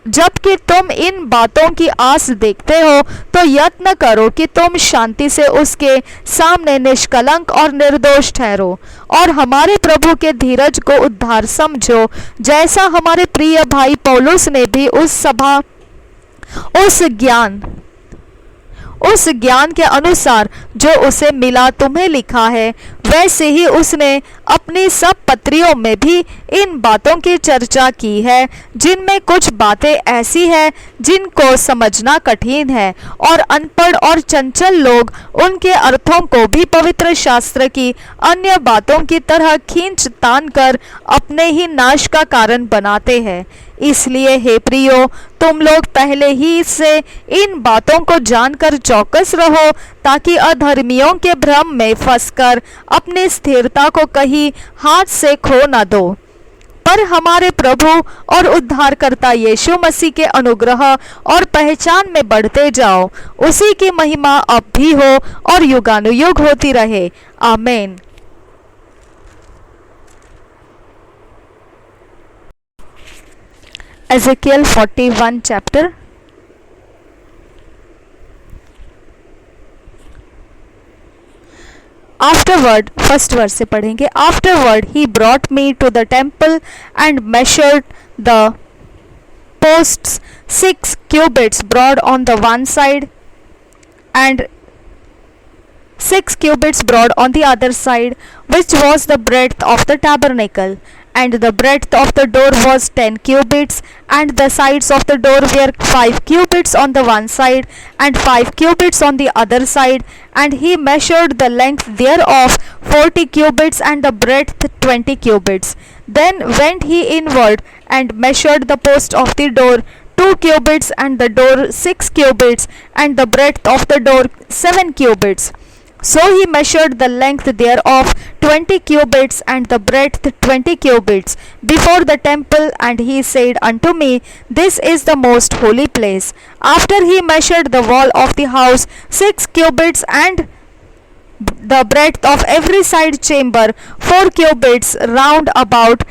जबकि तुम इन बातों की आस देखते हो, तो यत्न करो कि तुम शांति से उसके सामने निष्कलंक और निर्दोष ठहरो और हमारे प्रभु के धीरज को उद्धार समझो, जैसा हमारे प्रिय भाई पौलुस ने भी उस ज्ञान के अनुसार जो उसे मिला तुम्हें लिखा है, वैसे ही उसने अपनी सब पत्रियों में भी इन बातों की चर्चा की है, जिनमें कुछ बातें ऐसी हैं जिनको समझना कठिन है और अनपढ़ और चंचल लोग उनके अर्थों को भी पवित्र शास्त्र की अन्य बातों की तरह खींच तान कर अपने ही नाश का कारण बनाते हैं। इसलिए हे प्रियो, तुम लोग पहले ही से इन बातों को जानकर चौकस रहो, ताकि अधर्मियों के भ्रम में फंसकर अपनी स्थिरता को कहीं हाथ से खो न दो, पर हमारे प्रभु और उद्धारकर्ता यीशु मसीह के अनुग्रह और पहचान में बढ़ते जाओ। उसी की महिमा अब भी हो और युगानुयुग होती रहे। आमीन। Ezekiel 41 chapter. Afterward, first verse से पढ़ेंगे। Afterward he brought me to the temple and measured the posts 6 cubits broad on the one side and 6 cubits broad on the other side, which was the breadth of the tabernacle. And the breadth of the door was 10 cubits, and the sides of the door were 5 cubits on the one side, and 5 cubits on the other side. And he measured the length thereof 40 cubits, and the breadth 20 cubits. Then went he inward, and measured the post of the door 2 cubits, and the door 6 cubits, and the breadth of the door 7 cubits. So he measured the length thereof 20 cubits, and the breadth 20 cubits, before the temple. And he said unto me, This is the most holy place. After he measured the wall of the house 6 cubits, and the breadth of every side chamber 4 cubits round about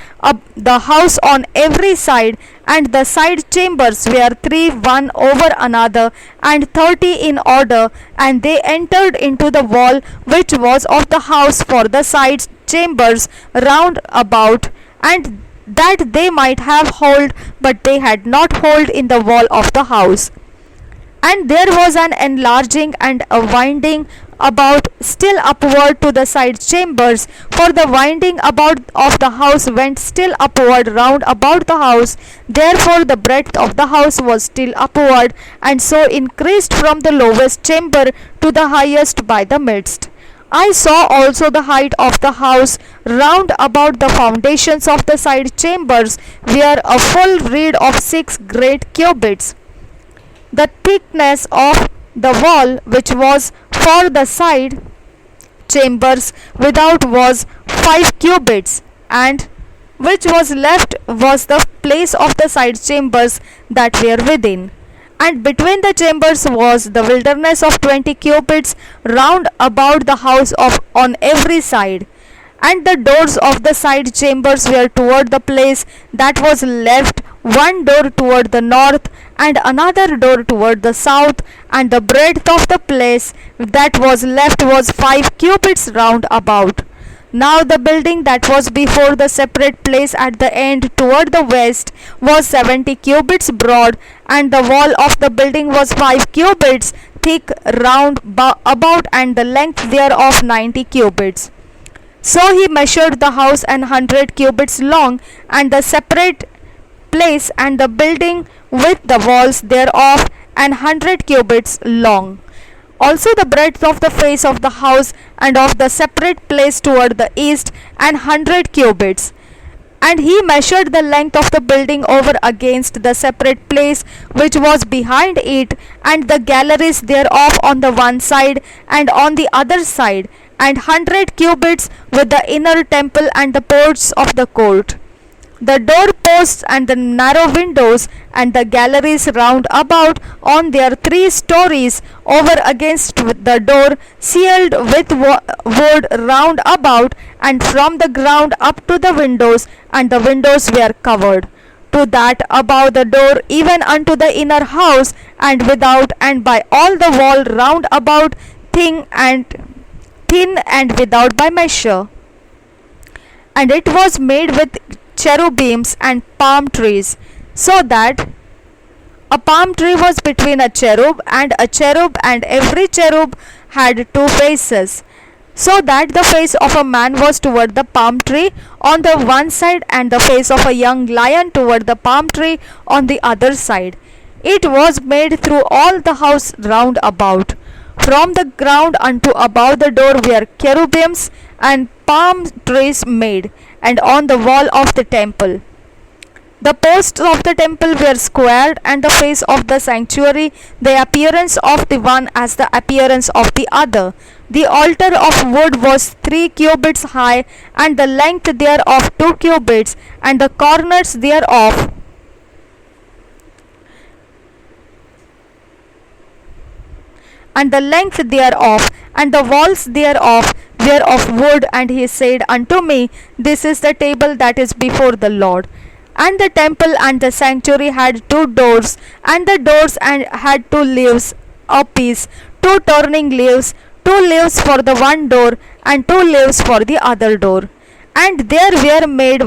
the house on every side, and the side chambers were 3 one over another, and 30 in order. And they entered into the wall which was of the house for the side chambers round about, and that they might have hold, but they had not hold in the wall of the house. And there was an enlarging and a winding about still upward to the side chambers, for the winding about of the house went still upward round about the house. Therefore the breadth of the house was still upward, and so increased from the lowest chamber to the highest by the midst. I saw also the height of the house round about the foundations of the side chambers were a full reed of 6 great cubits. The thickness of the wall which was for the side chambers without was 5 cubits, and which was left was the place of the side chambers that were within. And between the chambers was the wilderness of 20 cubits round about the house on every side. And the doors of the side chambers were toward the place that was left, one door toward the north, and another door toward the south. And the breadth of the place that was left was 5 cubits round about. Now the building that was before the separate place at the end toward the west was 70 cubits broad, and the wall of the building was 5 cubits thick round about, and the length thereof 90 cubits. So he measured the house 100 cubits long, and the separate place and the building with the walls thereof 100 cubits long. Also the breadth of the face of the house and of the separate place toward the east 100 cubits. And he measured the length of the building over against the separate place which was behind it, and the galleries thereof on the one side and on the other side, and 100 cubits, with the inner temple and the ports of the court. The door posts and the narrow windows and the galleries round about on their 3 stories over against the door, sealed with wood round about, and from the ground up to the windows, and the windows were covered, to that above the door, even unto the inner house, and without, and by all the wall round about, thin and without by measure. And it was made with cherubims and palm trees, so that a palm tree was between a cherub, and every cherub had 2 faces, so that the face of a man was toward the palm tree on the one side, and the face of a young lion toward the palm tree on the other side. It was made through all the house round about. From the ground unto above the door were cherubims and palm trees made, and on the wall of the temple. The posts of the temple were squared, and the face of the sanctuary, the appearance of the one as the appearance of the other. The altar of wood was 3 cubits high, and the length thereof 2 cubits, and the corners thereof and the length thereof, and the walls thereof were of wood. And he said unto me, This is the table that is before the Lord. And the temple and the sanctuary had 2 doors, and the doors had 2 leaves apiece, 2 turning leaves, 2 leaves for the one door, and 2 leaves for the other door. And there were made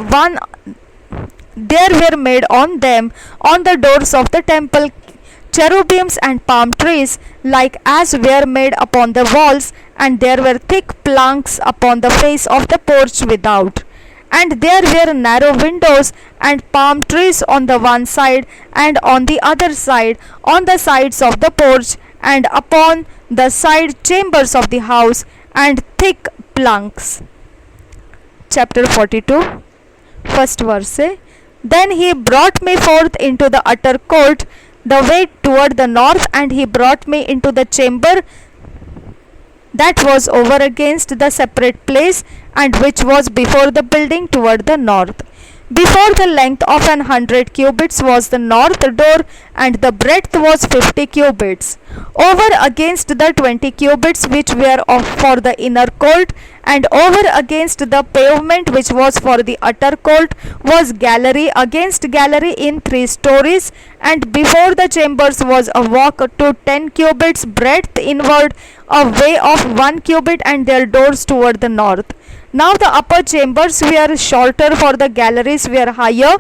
on them, on the doors of the temple, cherubims and palm trees, like as were made upon the walls, and there were thick planks upon the face of the porch without. And there were narrow windows and palm trees on the one side and on the other side, on the sides of the porch, and upon the side chambers of the house, and thick planks. Chapter 42, first verse. Then he brought me forth into the utter court, the way toward the north, and he brought me into the chamber that was over against the separate place, and which was before the building toward the north. Before the length of 100 cubits was the north door, and the breadth was 50 cubits. Over against the 20 cubits which were for the inner court, and over against the pavement which was for the utter court, was gallery against gallery in 3 stories. And before the chambers was a walk to 10 cubits breadth inward, a way of 1 cubit, and their doors toward the north. Now the upper chambers were shorter, for the galleries were higher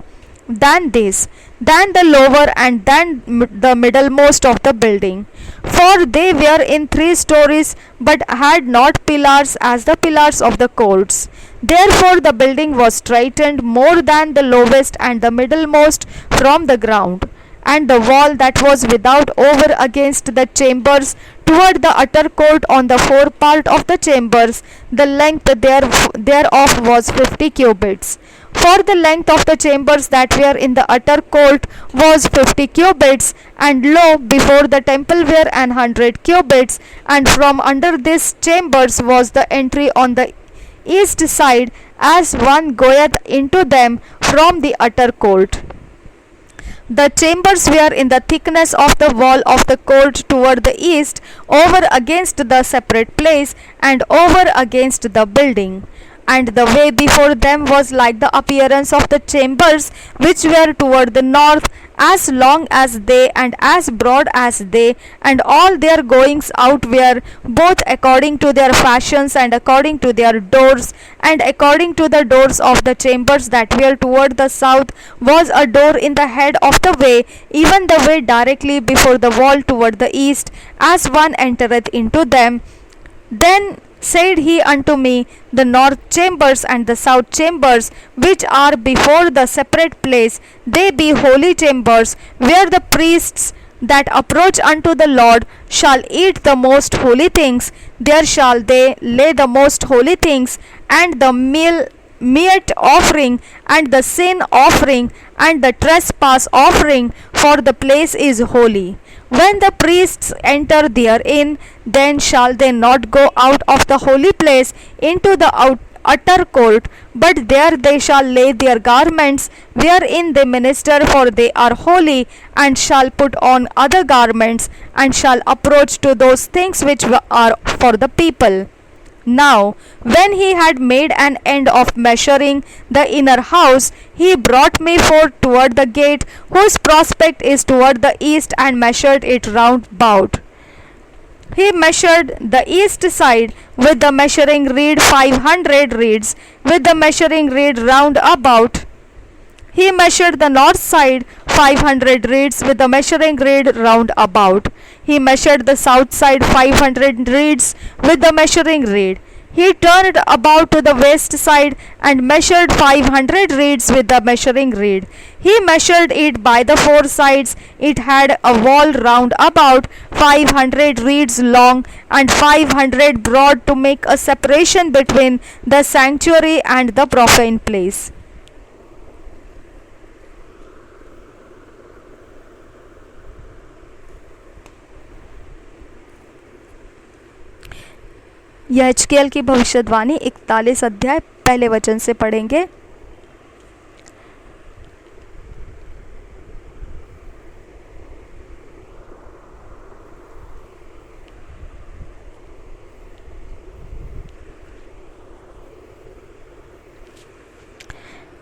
than this, than the lower, and than the middlemost of the building. For they were in 3 stories, but had not pillars as the pillars of the courts. Therefore the building was straitened more than the lowest and the middlemost from the ground. And the wall that was without over against the chambers toward the utter court on the forepart of the chambers, the length thereof was 50 cubits. For the length of the chambers that were in the utter court was 50 cubits, and lo, before the temple were 100 cubits, and from under these chambers was the entry on the east side, as one goeth into them from the utter court. The chambers were in the thickness of the wall of the court toward the east, over against the separate place, and over against the building. and the way before them was like the appearance of the chambers which were toward the north, as long as they and as broad as they, and all their goings out were both according to their fashions and according to their doors. And according to the doors of the chambers that were toward the south was a door in the head of the way, even the way directly before the wall toward the east, as one entereth into them. Then said he unto me, the north chambers and the south chambers, which are before the separate place, they be holy chambers, where the priests that approach unto the Lord shall eat the most holy things. There shall they lay the most holy things, and the meat offering, and the sin offering, and the trespass offering, for the place is holy. When the priests enter therein, then shall they not go out of the holy place into the utter court, but there they shall lay their garments wherein they minister, for they are holy, and shall put on other garments, and shall approach to those things which are for the people. Now, when he had made an end of measuring the inner house, he brought me forth toward the gate, whose prospect is toward the east, and measured it round about. He measured the east side with the measuring reed 500 reeds, with the measuring reed round about. He measured the north side 500 reeds with the measuring reed round about. He measured the south side 500 reeds with the measuring reed. He turned about to the west side and measured 500 reeds with the measuring reed. He measured it by the four sides. It had a wall round about 500 reeds long and 500 broad, to make a separation between the sanctuary and the profane place. यह हिजकिय्याह की भविष्यवाणी 41 अध्याय पहले वचन से पढ़ेंगे।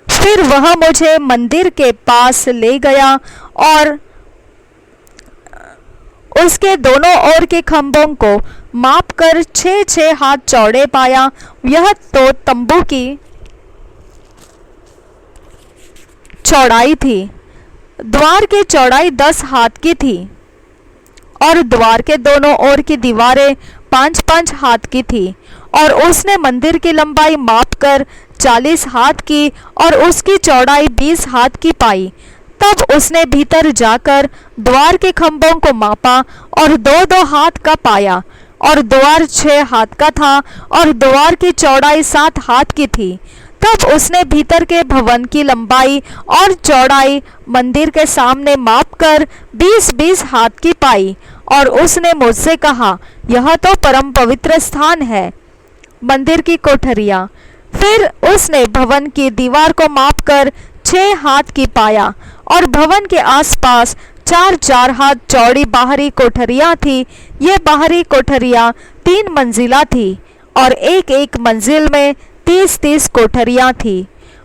फिर वह मुझे मंदिर के पास ले गया और उसके दोनों ओर के खंभों को माप कर 6-6 हाथ चौड़े पाया। यह तो तंबू की चौड़ाई थी। द्वार की चौड़ाई 10 हाथ की थी और द्वार के दोनों ओर की दीवारें 5-5 हाथ की थी। और उसने मंदिर की लंबाई माप कर 40 हाथ की और उसकी चौड़ाई 20 हाथ की पाई। तब उसने भीतर जाकर द्वार के खंभों को मापा और 2-2 हाथ का पाया, और द्वार 6 हाथ का था और द्वार की चौड़ाई 7 हाथ की थी। तब उसने भीतर के भवन की लंबाई और चौड़ाई मंदिर के सामने मापकर 20-20 हाथ की पाई। और उसने मुझसे कहा, यह तो परम पवित्र स्थान है। मंदिर की कोठरियाँ। फिर उसने भवन की दीवार को मापकर 6 हाथ की पाया, और भवन के आसपास 4-4 हाथ चौड़ी बाहरी कोठरियाँ थी। ये बाहरी कोठरियाँ 3 मंजिला थी और एक मंजिल में 30-30 कोठरियाँ थी।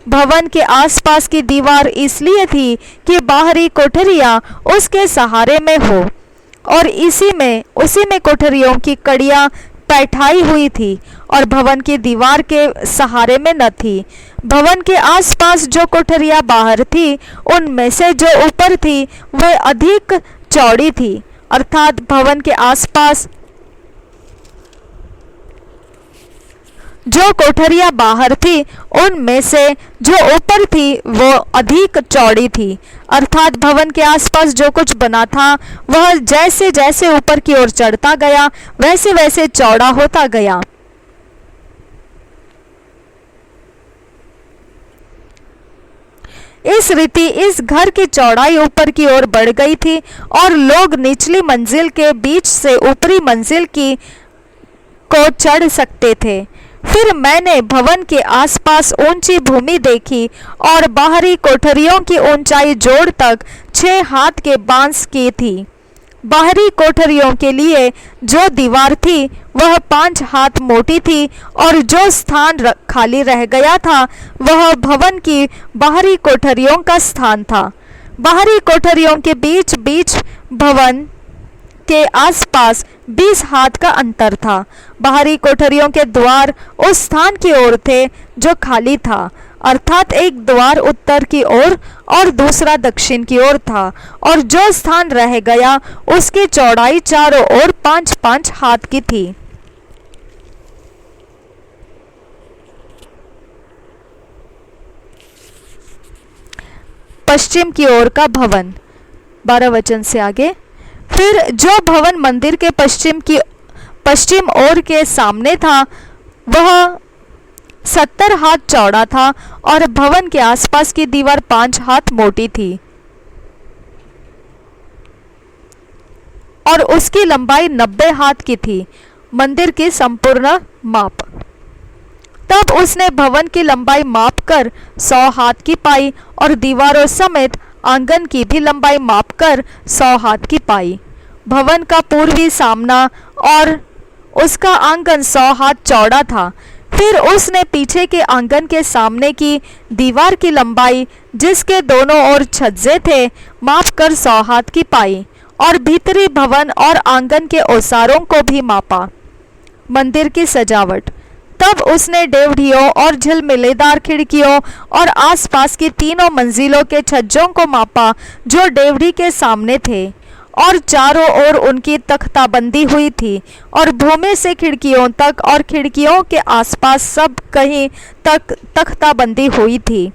भवन के आसपास की दीवार इसलिए थी कि बाहरी कोठरियाँ उसके सहारे में हो, और उसी में कोठरियों की कड़ियाँ बैठाई हुई थी और भवन की दीवार के सहारे में न थी। भवन के आसपास जो कोठरियाँ बाहर थी, उनमें से जो ऊपर थी वह अधिक चौड़ी थी। अर्थात भवन के आसपास जो कोठरियाँ बाहर थी, उनमें से जो ऊपर थी वो अधिक चौड़ी थी। अर्थात भवन के आसपास जो कुछ बना था वह जैसे जैसे ऊपर की ओर चढ़ता गया, वैसे वैसे चौड़ा होता गया। इस रीति इस घर की चौड़ाई ऊपर की ओर बढ़ गई थी, और लोग निचली मंजिल के बीच से ऊपरी मंजिल को चढ़ सकते थे। फिर मैंने भवन के आसपास ऊंची भूमि देखी, और बाहरी कोठरियों की ऊंचाई जोड़ तक 6 हाथ के बांस की थी। बाहरी कोठरियों के लिए जो दीवार थी वह 5 हाथ मोटी थी और जो स्थान खाली रह गया था वह भवन की बाहरी कोठरियों का स्थान था। बाहरी कोठरियों के बीच बीच भवन के आसपास 20 हाथ का अंतर था। बाहरी कोठरियों के द्वार उस स्थान की ओर थे जो खाली था, अर्थात एक द्वार उत्तर की ओर और दूसरा दक्षिण की ओर था, और जो स्थान रह गया उसकी चौड़ाई चारों ओर 5-5 हाथ की थी। पश्चिम की ओर का भवन, 12 वचन से आगे। फिर जो भवन मंदिर के पश्चिम ओर के सामने था वह 70 हाथ चौड़ा था और भवन के आसपास की दीवार 5 हाथ मोटी थी और उसकी लंबाई 90 हाथ की थी, मंदिर की संपूर्ण माप। तब उसने भवन की लंबाई माप कर 100 हाथ की पाई और दीवारों समेत आंगन की भी लंबाई माप कर 100 हाथ की पाई। भवन का पूर्वी सामना और उसका आंगन 100 हाथ चौड़ा था। फिर उसने पीछे के आंगन के सामने की दीवार की लंबाई, जिसके दोनों ओर छज्जे थे, माप कर 100 हाथ की पाई और भीतरी भवन और आंगन के ओसारों को भी मापा। मंदिर की सजावट। तब उसने डेवढ़ियों और झिलमिलेदार खिड़कियों और आसपास की तीनों मंजिलों के छज्जों को मापा जो डेवढ़ी के सामने थे, और चारों ओर उनकी तख्ताबंदी हुई थी, और भूमि से खिड़कियों तक और खिड़कियों के आसपास सब कहीं तक तख्ताबंदी हुई थी।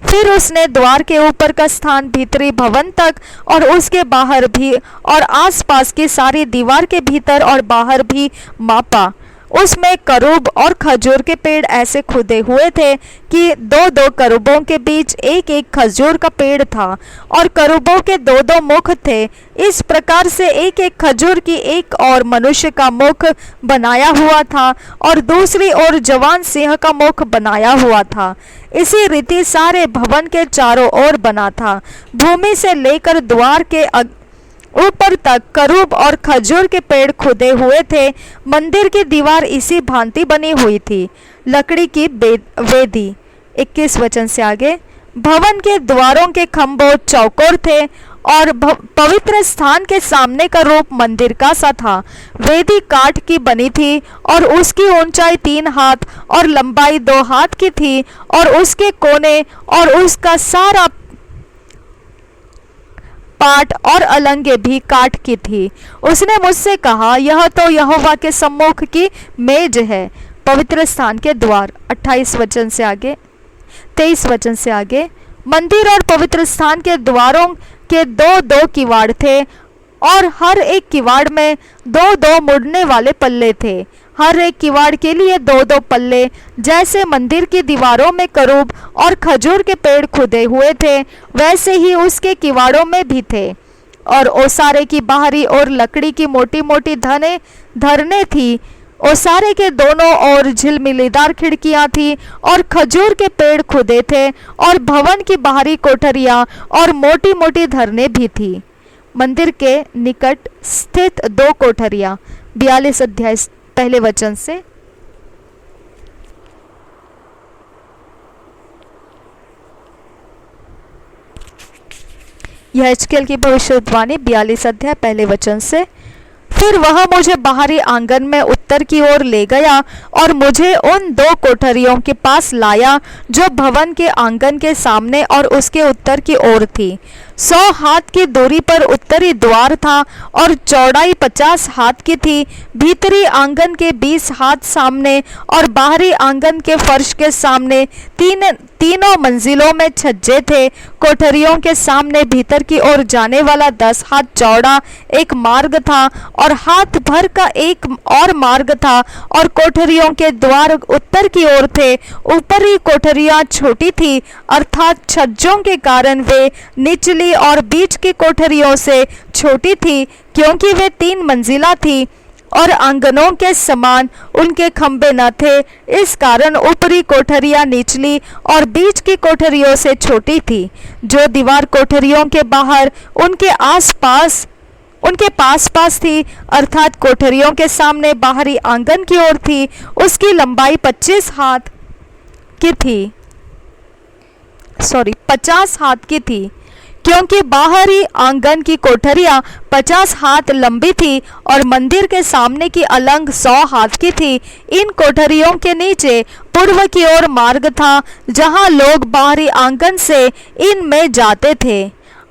फिर उसने द्वार के ऊपर का स्थान भीतरी भवन तक और उसके बाहर भी और आसपास की सारी दीवार के भीतर और बाहर भी मापा। उसमें करूब और खजूर के पेड़ ऐसे खुदे हुए थे कि 2-2 करूबों के बीच एक एक खजूर का पेड़ था, और करूबों के 2-2 मुख थे। इस प्रकार से एक एक खजूर की एक और मनुष्य का मुख बनाया हुआ था और दूसरी ओर जवान सिंह का मुख बनाया हुआ था। इसी रीति सारे भवन के चारों ओर बना था। भूमि से लेकर द्वार के ऊपर तक करूब और खजूर के पेड़ खुदे हुए थे। मंदिर की दीवार इसी भांति बनी हुई थी। लकड़ी की वेदी, 21 वचन से आगे। भवन के द्वारों के खंभों चौकोर थे और पवित्र स्थान के सामने का रूप मंदिर का सा था। वेदी काठ की बनी थी और उसकी ऊंचाई 3 हाथ और लंबाई 2 हाथ की थी, और उसके कोने और उसका सारा पाट और अलंगे भी काठ की थी। उसने मुझसे कहा, यह तो यहोवा के सम्मुख की मेज है। पवित्र स्थान के द्वार, 28 वचन से आगे, 23 वचन से आगे। मंदिर और पवित्र स्थान के द्वारों के 2-2 किवाड़ थे, और हर एक किवाड़ में 2-2 मुड़ने वाले पल्ले थे। हर एक किवाड़ के लिए 2-2 पल्ले, जैसे मंदिर की दीवारों में करूब और खजूर के पेड़ खुदे हुए थे, वैसे ही उसके किवाड़ों में भी थे। और ओसारे की बाहरी ओर लकड़ी की मोटी मोटी धरने थी। ओसारे के दोनों ओर झिलमिलीदार खिड़कियां थी और खजूर के पेड़ खुदे थे, और भवन की बाहरी कोठरियां और मोटी मोटी धरने भी थी। मंदिर के निकट स्थित 2 कोठरियां, 42 अध्याय पहले वचन से। यह एचकेल की भविष्यवाणी 42 अध्याय पहले वचन से। फिर वह मुझे बाहरी आंगन में उत्तर की ओर ले गया और मुझे उन 2 कोठरियों के पास लाया जो भवन के आंगन के सामने और उसके उत्तर की ओर थी। 100 हाथ की दूरी पर उत्तरी द्वार था और चौड़ाई 50 हाथ की थी। भीतरी आंगन के 20 हाथ सामने और बाहरी आंगन के फर्श के सामने तीनों मंजिलों में छज्जे थे। कोठरियों के सामने भीतर की ओर जाने वाला 10 हाथ चौड़ा एक मार्ग था और हाथ भर का एक और मार्ग था, और कोठरियों के द्वार उत्तर की ओर थे। ऊपरी कोठरियां छोटी थी, अर्थात छज्जों के कारण वे निचली और बीच की कोठरियों से छोटी थी, क्योंकि वे 3 मंजिला थी और आंगनों के समान उनके खंभे न थे। इस कारण ऊपरी कोठरियां निचली और बीच की कोठरियों से छोटी थी। जो दीवार कोठरियों के बाहर उनके आसपास उनके पास पास थी, अर्थात कोठरियों के सामने बाहरी आंगन की ओर थी। उसकी लंबाई 25 हाथ की थी, 50 हाथ की थी, क्योंकि बाहरी आंगन की कोठरियां 50 हाथ लंबी थी और मंदिर के सामने की अलंग 100 हाथ की थी। इन कोठरियों के नीचे पूर्व की ओर मार्ग था, जहां लोग बाहरी आंगन से इनमें जाते थे।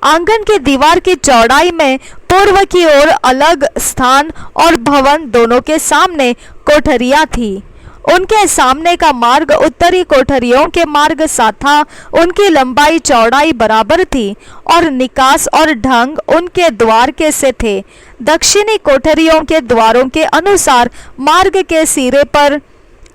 आंगन की दीवार की चौड़ाई में पूर्व की ओर अलग स्थान और भवन दोनों के सामने कोठरियां थी। उनके सामने का मार्ग उत्तरी कोठरियों के मार्ग सा था। उनकी लंबाई चौड़ाई बराबर थी और निकास और ढंग उनके द्वार के से थे। दक्षिणी कोठरियों के द्वारों के अनुसार मार्ग के सिरे पर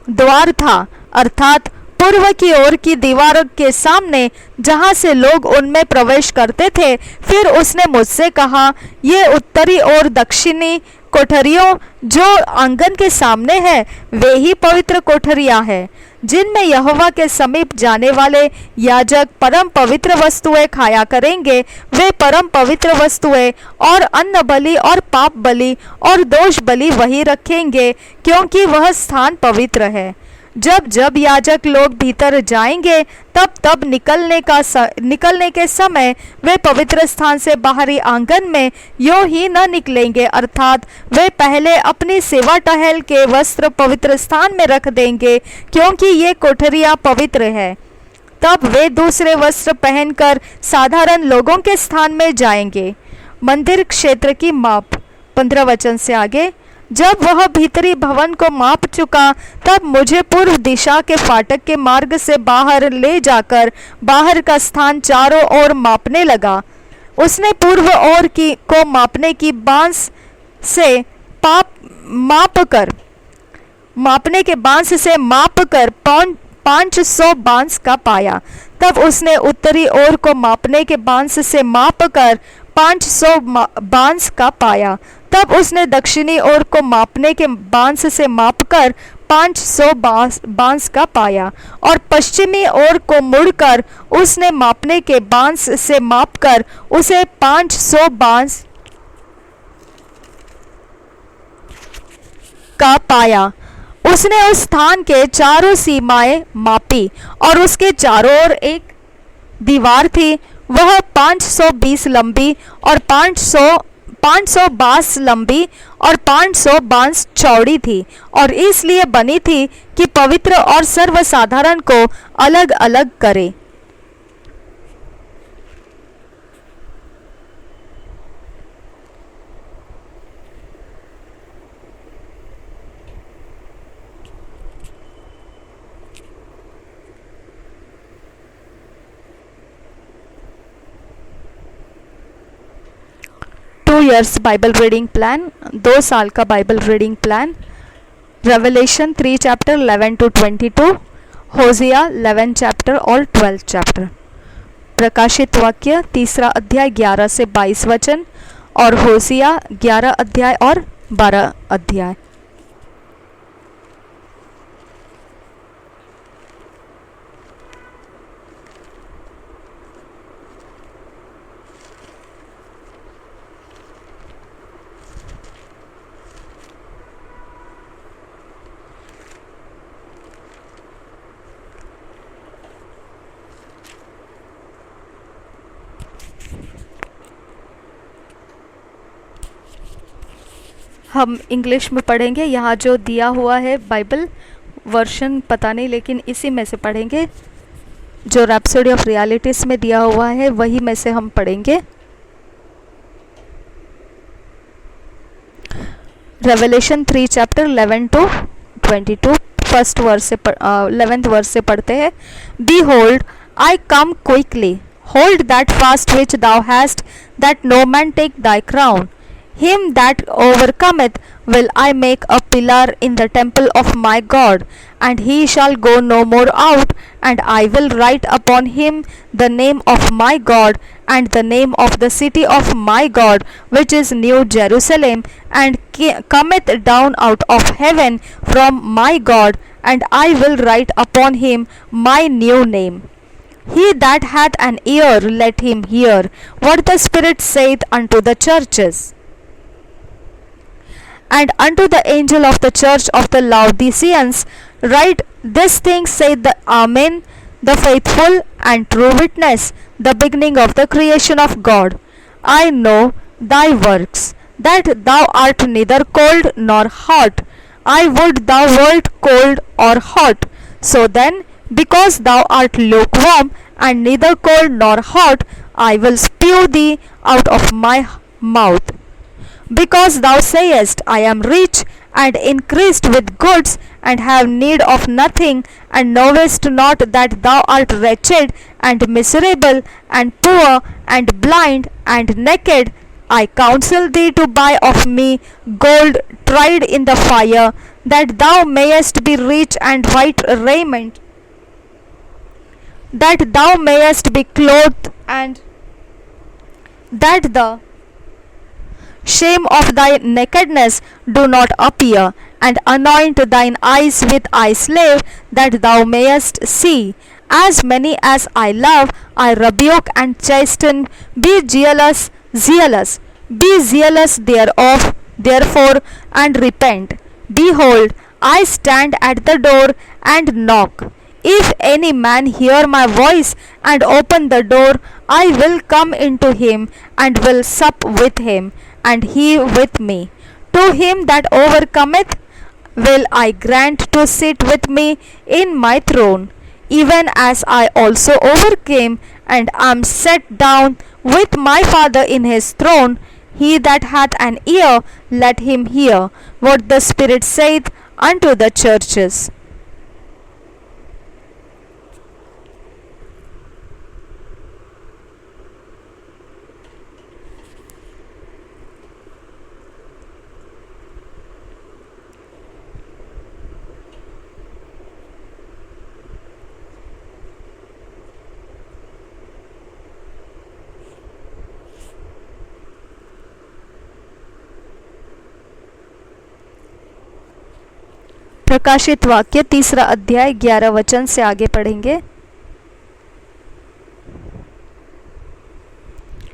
द्वार था, अर्थात पूर्व की ओर की दीवार के सामने, जहां से लोग उनमें प्रवेश करते थे। फिर उसने मुझसे कहा, ये उत्तरी और दक्षिणी कोठरियों जो आंगन के सामने है, वे ही पवित्र कोठरियां हैं, जिनमें यहोवा के समीप जाने वाले याजक परम पवित्र वस्तुएं खाया करेंगे। वे परम पवित्र वस्तुएं और अन्न बलि और पाप बलि और दोष बलि वही रखेंगे, क्योंकि वह स्थान पवित्र है। जब जब याजक लोग भीतर जाएंगे, तब तब निकलने के समय वे पवित्र स्थान से बाहरी आंगन में यूं ही न निकलेंगे, अर्थात वे पहले अपनी सेवा टहल के वस्त्र पवित्र स्थान में रख देंगे, क्योंकि ये कोठरियां पवित्र है। तब वे दूसरे वस्त्र पहनकर साधारण लोगों के स्थान में जाएंगे। मंदिर क्षेत्र की माप 15 वचन से आगे। जब वह भीतरी भवन को माप चुका, तब मुझे पूर्व दिशा के फाटक के मार्ग से बाहर ले जाकर बाहर का स्थान चारों ओर मापने लगा। उसने पूर्व ओर को मापने की बांस से मापने के बांस से मापकर 500 बांस का पाया। तब उसने उत्तरी ओर को मापने के बांस से मापकर 500 बांस का पाया। तब उसने दक्षिणी ओर को मापने के बांस से मापकर 500 बांस का पाया, और पश्चिमी ओर को मुड़कर उसने मापने के बांस से मापकर उसे 500 बांस का पाया। उसने उस स्थान के चारों सीमाएं मापी, और उसके चारों ओर एक दीवार थी। वह 520 लंबी और 500 बांस लंबी और 500 बांस चौड़ी थी, और इसलिए बनी थी कि पवित्र और सर्वसाधारण को अलग अलग करे। ईयर्स बाइबल रीडिंग प्लान, 2 साल का Bible reading plan. Revelation 3 chapter 11 to 22, Hosea 11 chapter और 12 चैप्टर। प्रकाशित वाक्य 3 अध्याय 11 से 22 वचन, और होजिया 11 अध्याय और 12 अध्याय। हम इंग्लिश में पढ़ेंगे। यहाँ जो दिया हुआ है बाइबल वर्शन पता नहीं, लेकिन इसी में से पढ़ेंगे। जो रैप्सोडी ऑफ रियलिटीज़ में दिया हुआ है वही में से हम पढ़ेंगे। Revelation 3 chapter 11 to 22, first verse से 11th वर्स से पढ़ते हैं। Behold, I come quickly. Hold that fast which thou hast, that no man take thy crown. Him that overcometh will I make a pillar in the temple of my God, and he shall go no more out. And I will write upon him the name of my God, and the name of the city of my God, which is New Jerusalem, and cometh down out of heaven from my God, and I will write upon him my new name. He that hath an ear, let him hear what the Spirit saith unto the churches. And unto the angel of the church of the Laodiceans write, This thing saith the Amen, the faithful and true witness, the beginning of the creation of God. I know thy works, that thou art neither cold nor hot. I would thou wert cold or hot. So then, because thou art lukewarm, and neither cold nor hot, I will spew thee out of my mouth. Because thou sayest, I am rich and increased with goods, and have need of nothing, and knowest not that thou art wretched and miserable, and poor, and blind, and naked, I counsel thee to buy of me gold tried in the fire, that thou mayest be rich, and white raiment, that thou mayest be clothed, and that the shame of thy nakedness do not appear, and anoint thine eyes with eye salve, that thou mayest see. As many as I love, I rebuke and chasten. Be zealous, be zealous thereof, therefore, and repent. Behold, I stand at the door and knock. If any man hear my voice and open the door, I will come into him, and will sup with him, and he with me. To him that overcometh will I grant to sit with me in my throne, even as I also overcame, and am set down with my Father in his throne. He that hath an ear, let him hear what the Spirit saith unto the churches. प्रकाशित वाक्य 3 अध्याय 11 वचन से आगे पढ़ेंगे।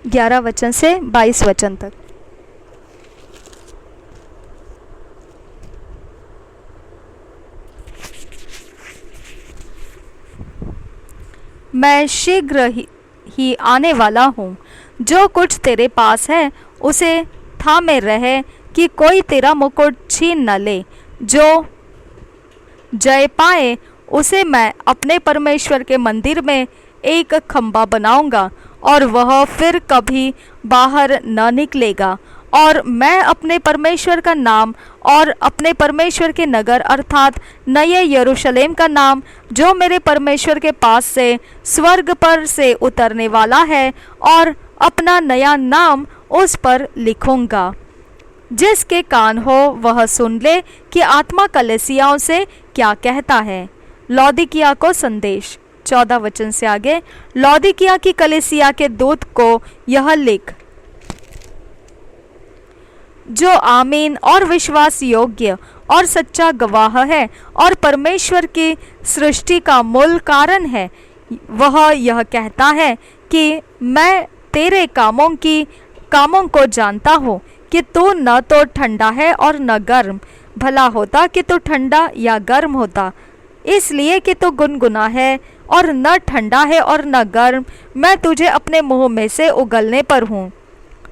11 वचन से 22 वचन तक। मैं शीघ्र ही आने वाला हूँ। जो कुछ तेरे पास है उसे थामे रहे, कि कोई तेरा मुकुट छीन न ले। जो जय पाए उसे मैं अपने परमेश्वर के मंदिर में एक खंबा बनाऊंगा, और वह फिर कभी बाहर न निकलेगा। और मैं अपने परमेश्वर का नाम और अपने परमेश्वर के नगर अर्थात नए यरूशलेम का नाम, जो मेरे परमेश्वर के पास से स्वर्ग पर से उतरने वाला है, और अपना नया नाम उस पर लिखूंगा। जिसके कान हो वह सुन ले कि आत्मा कलीसियाओं से क्या कहता है। लौदीकिया को संदेश। 14 वचन से आगे। लौदीकिया की कलीसिया के दूत को यह लिख, जो आमीन और विश्वास योग्य और सच्चा गवाह है और परमेश्वर की सृष्टि का मूल कारण है, वह यह कहता है कि मैं तेरे कामों को जानता हूँ कि तू न तो ठंडा है और न गर्म। भला होता कि तू ठंडा या गर्म होता। इसलिए कि तू गुनगुना है और न ठंडा है और न गर्म, मैं तुझे अपने मुंह में से उगलने पर हूँ।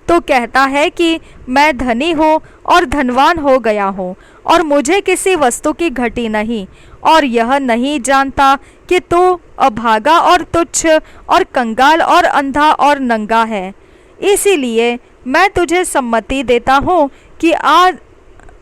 तो कहता है कि मैं धनी हूँ और धनवान हो गया हूँ, और मुझे किसी वस्तु की घटी नहीं, और यह नहीं जानता कि तू अभागा और तुच्छ और कंगाल और अंधा और नंगा है। इसीलिए मैं तुझे सम्मति देता हूँ कि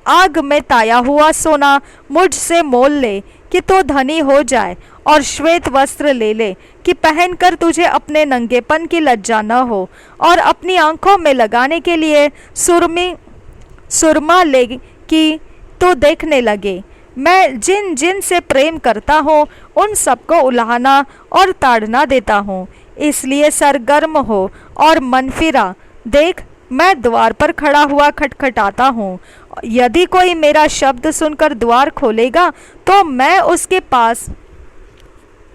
आग में ताया हुआ सोना मुझसे मोल ले, कि तू धनी हो जाए, और श्वेत वस्त्र ले ले कि पहनकर तुझे अपने नंगेपन की लज्जा न हो, और अपनी आंखों में लगाने के लिए सुरमा ले कि तू देखने लगे। मैं जिन जिन से प्रेम करता हूँ उन सबको उलाहना और ताड़ना देता हूँ। इसलिए सरगर्म हो और मन फिरा। देख, मैं द्वार पर खड़ा हुआ खटखटाता हूँ। यदि कोई मेरा शब्द सुनकर द्वार खोलेगा तो मैं उसके पास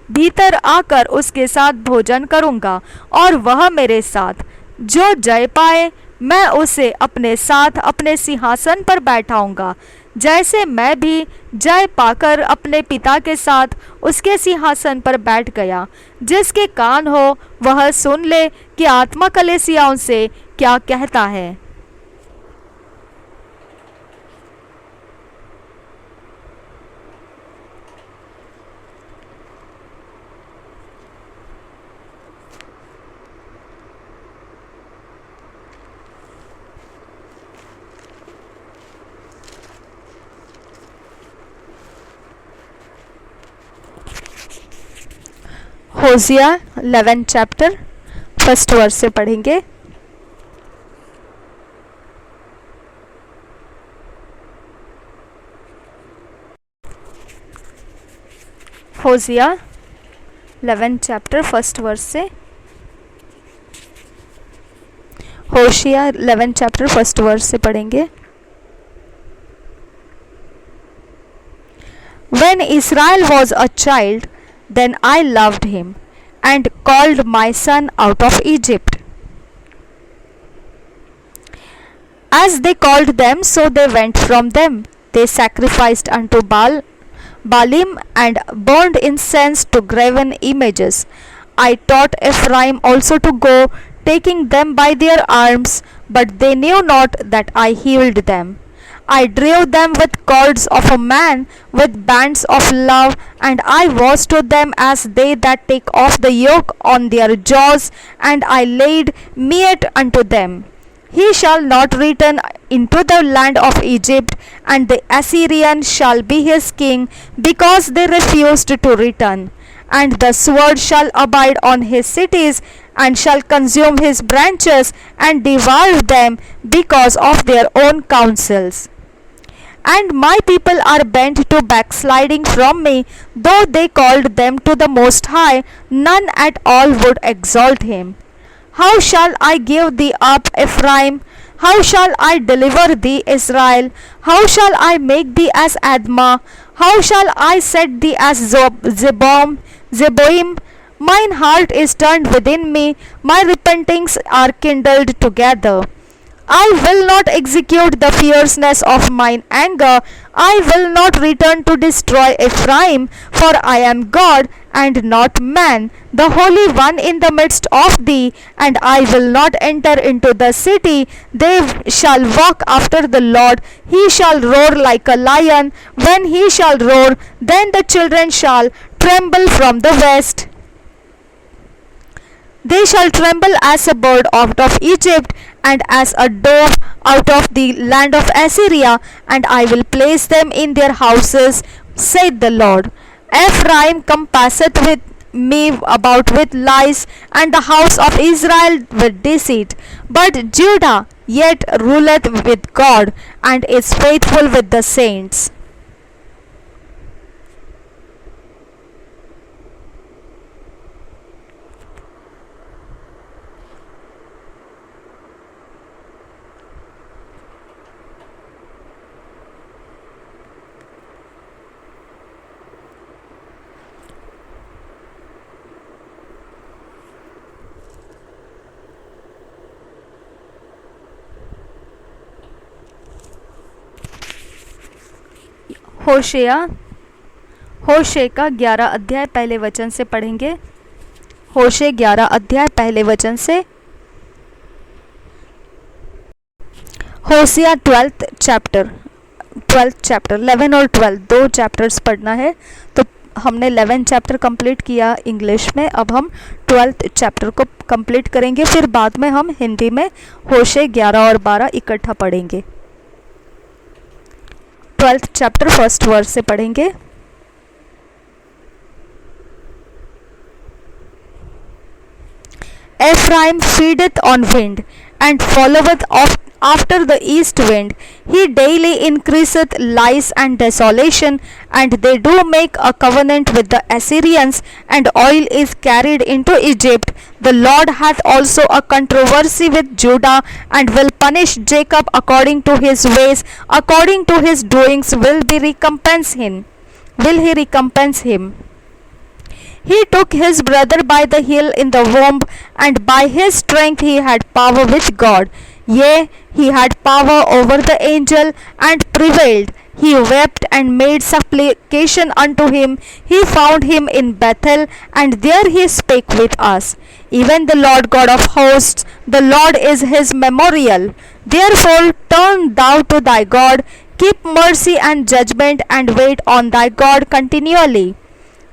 भीतर आकर उसके साथ भोजन करूँगा और वह मेरे साथ। जो जय पाए मैं उसे अपने साथ अपने सिंहासन पर बैठाऊंगा, जैसे मैं भी जय पाकर अपने पिता के साथ उसके सिंहासन पर बैठ गया। जिसके कान हो वह सुन ले कि आत्मा कलीसियाओं से क्या कहता है। होशिया 11 चैप्टर फर्स्ट वर्स से पढ़ेंगे। होशिया 11 चैप्टर फर्स्ट वर्स से। होशिया 11 चैप्टर फर्स्ट वर्स से पढ़ेंगे। When Israel was a child, then I loved him and called my son out of Egypt. As they called them, so they went from them. They sacrificed unto Baalim and burned incense to graven images. I taught Ephraim also to go, taking them by their arms, but they knew not that I healed them. I drave them with cords of a man, with bands of love, and I was to them as they that take off the yoke on their jaws, and I laid meat unto them. He shall not return into the land of Egypt, and the Assyrian shall be his king, because they refused to return. And the sword shall abide on his cities, and shall consume his branches, and devour them because of their own counsels. And my people are bent to backsliding from me, though they called them to the Most High, none at all would exalt him. How shall I give thee up, Ephraim? How shall I deliver thee, Israel? How shall I make thee as Admah? How shall I set thee as Zeboim? Mine heart is turned within me, my repentings are kindled together. I will not execute the fierceness of mine anger. I will not return to destroy Ephraim, for I am God and not man, the Holy One in the midst of thee, and I will not enter into the city. They shall walk after the Lord. He shall roar like a lion. When he shall roar, then the children shall tremble from the west. They shall tremble as a bird out of Egypt, and as a dove out of the land of Assyria, and I will place them in their houses, saith the Lord. Ephraim compasseth with me about with lies, and the house of Israel with deceit. But Judah yet ruleth with God, and is faithful with the saints. होशे का 11 अध्याय पहले वचन से पढ़ेंगे। होशे 11 अध्याय पहले वचन से। होशिया 12th चैप्टर 11 और 12 दो चैप्टर्स पढ़ना है। तो हमने 11 चैप्टर कंप्लीट किया इंग्लिश में, अब हम 12th चैप्टर को कंप्लीट करेंगे, फिर बाद में हम हिंदी में होशे 11 और 12 इकट्ठा पढ़ेंगे। 12th चैप्टर फर्स्ट वर्स से पढ़ेंगे। Ephraim feedeth on wind, and followeth after the east wind. He daily increaseth lies and desolation, and they do make a covenant with the Assyrians, and oil is carried into Egypt. The Lord hath also a controversy with Judah, and will punish Jacob according to his ways, according to his doings will he recompense him. He took his brother by the heel in the womb, and by his strength he had power with God. Yea, he had power over the angel and prevailed. He wept and made supplication unto him. He found him in Bethel, and there he spake with us. Even the Lord God of hosts, the Lord is his memorial. Therefore turn thou to thy God, keep mercy and judgment, and wait on thy God continually.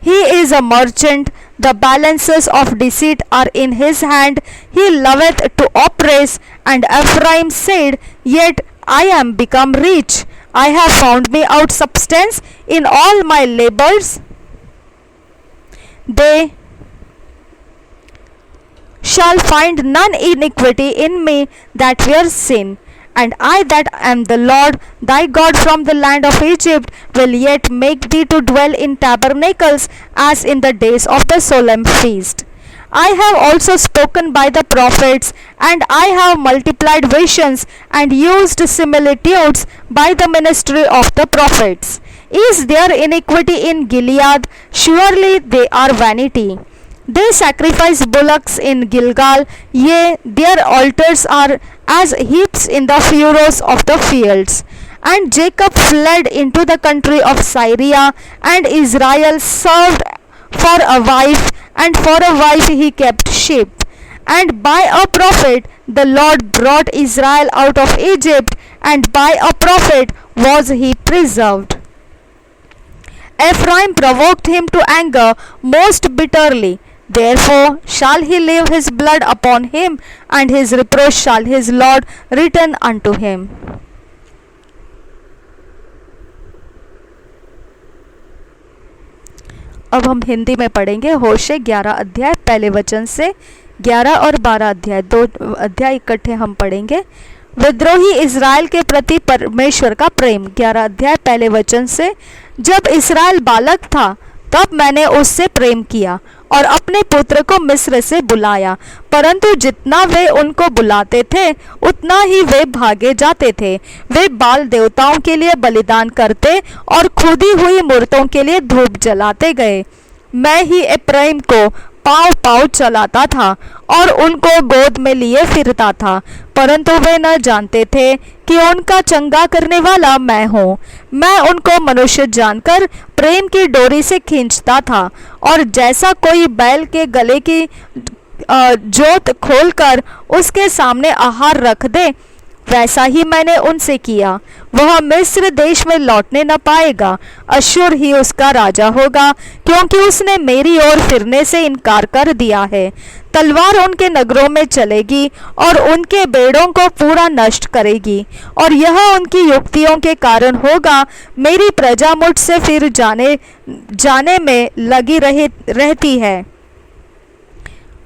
He is a merchant, the balances of deceit are in his hand. He loveth to oppress, and Ephraim said, Yet I am become rich. I have found me out substance in all my labors. They shall find none iniquity in me that were sin. And I that am the Lord thy God from the land of Egypt will yet make thee to dwell in tabernacles as in the days of the solemn feast. I have also spoken by the prophets, and I have multiplied visions and used similitudes by the ministry of the prophets. Is there iniquity in Gilead? Surely they are vanity. They sacrifice bullocks in Gilgal, yea, their altars are as heaps in the furrows of the fields. And Jacob fled into the country of Syria, and Israel served for a wife, and for a wife he kept sheep. And by a prophet the Lord brought Israel out of Egypt, and by a prophet was he preserved. Ephraim provoked him to anger most bitterly. Therefore shall he leave his blood upon him, and his reproach shall his Lord return unto him. अब हम हिंदी में पढ़ेंगे होशे 11 अध्याय पहले वचन से 11 और 12 अध्याय, दो अध्याय इकट्ठे हम पढ़ेंगे। विद्रोही इज़राइल के प्रति परमेश्वर का प्रेम। 11 अध्याय पहले वचन से, जब इज़राइल बालक था तब मैंने उससे प्रेम किया और अपने पुत्र को मिस्र से बुलाया, परंतु जितना वे उनको बुलाते थे उतना ही वे भागे जाते थे। वे बाल देवताओं के लिए बलिदान करते और खुदी हुई मूर्तों के लिए धूप जलाते गए। मैं ही एप्रैम को पाँव पाँव चलाता था और उनको गोद में लिए फिरता था, परंतु वे न जानते थे कि उनका चंगा करने वाला मैं हूँ। मैं उनको मनुष्य जानकर प्रेम की डोरी से खींचता था, और जैसा कोई बैल के गले की जोत खोलकर उसके सामने आहार रख दे, वैसा ही मैंने उनसे किया। वह मिस्र देश में लौटने न पाएगा, अश्शूर ही उसका राजा होगा, क्योंकि उसने मेरी ओर फिरने से इनकार कर दिया है। तलवार उनके नगरों में चलेगी और उनके बेड़ों को पूरा नष्ट करेगी, और यह उनकी युक्तियों के कारण होगा। मेरी प्रजा मुझसे फिर जाने में लगी रहती है,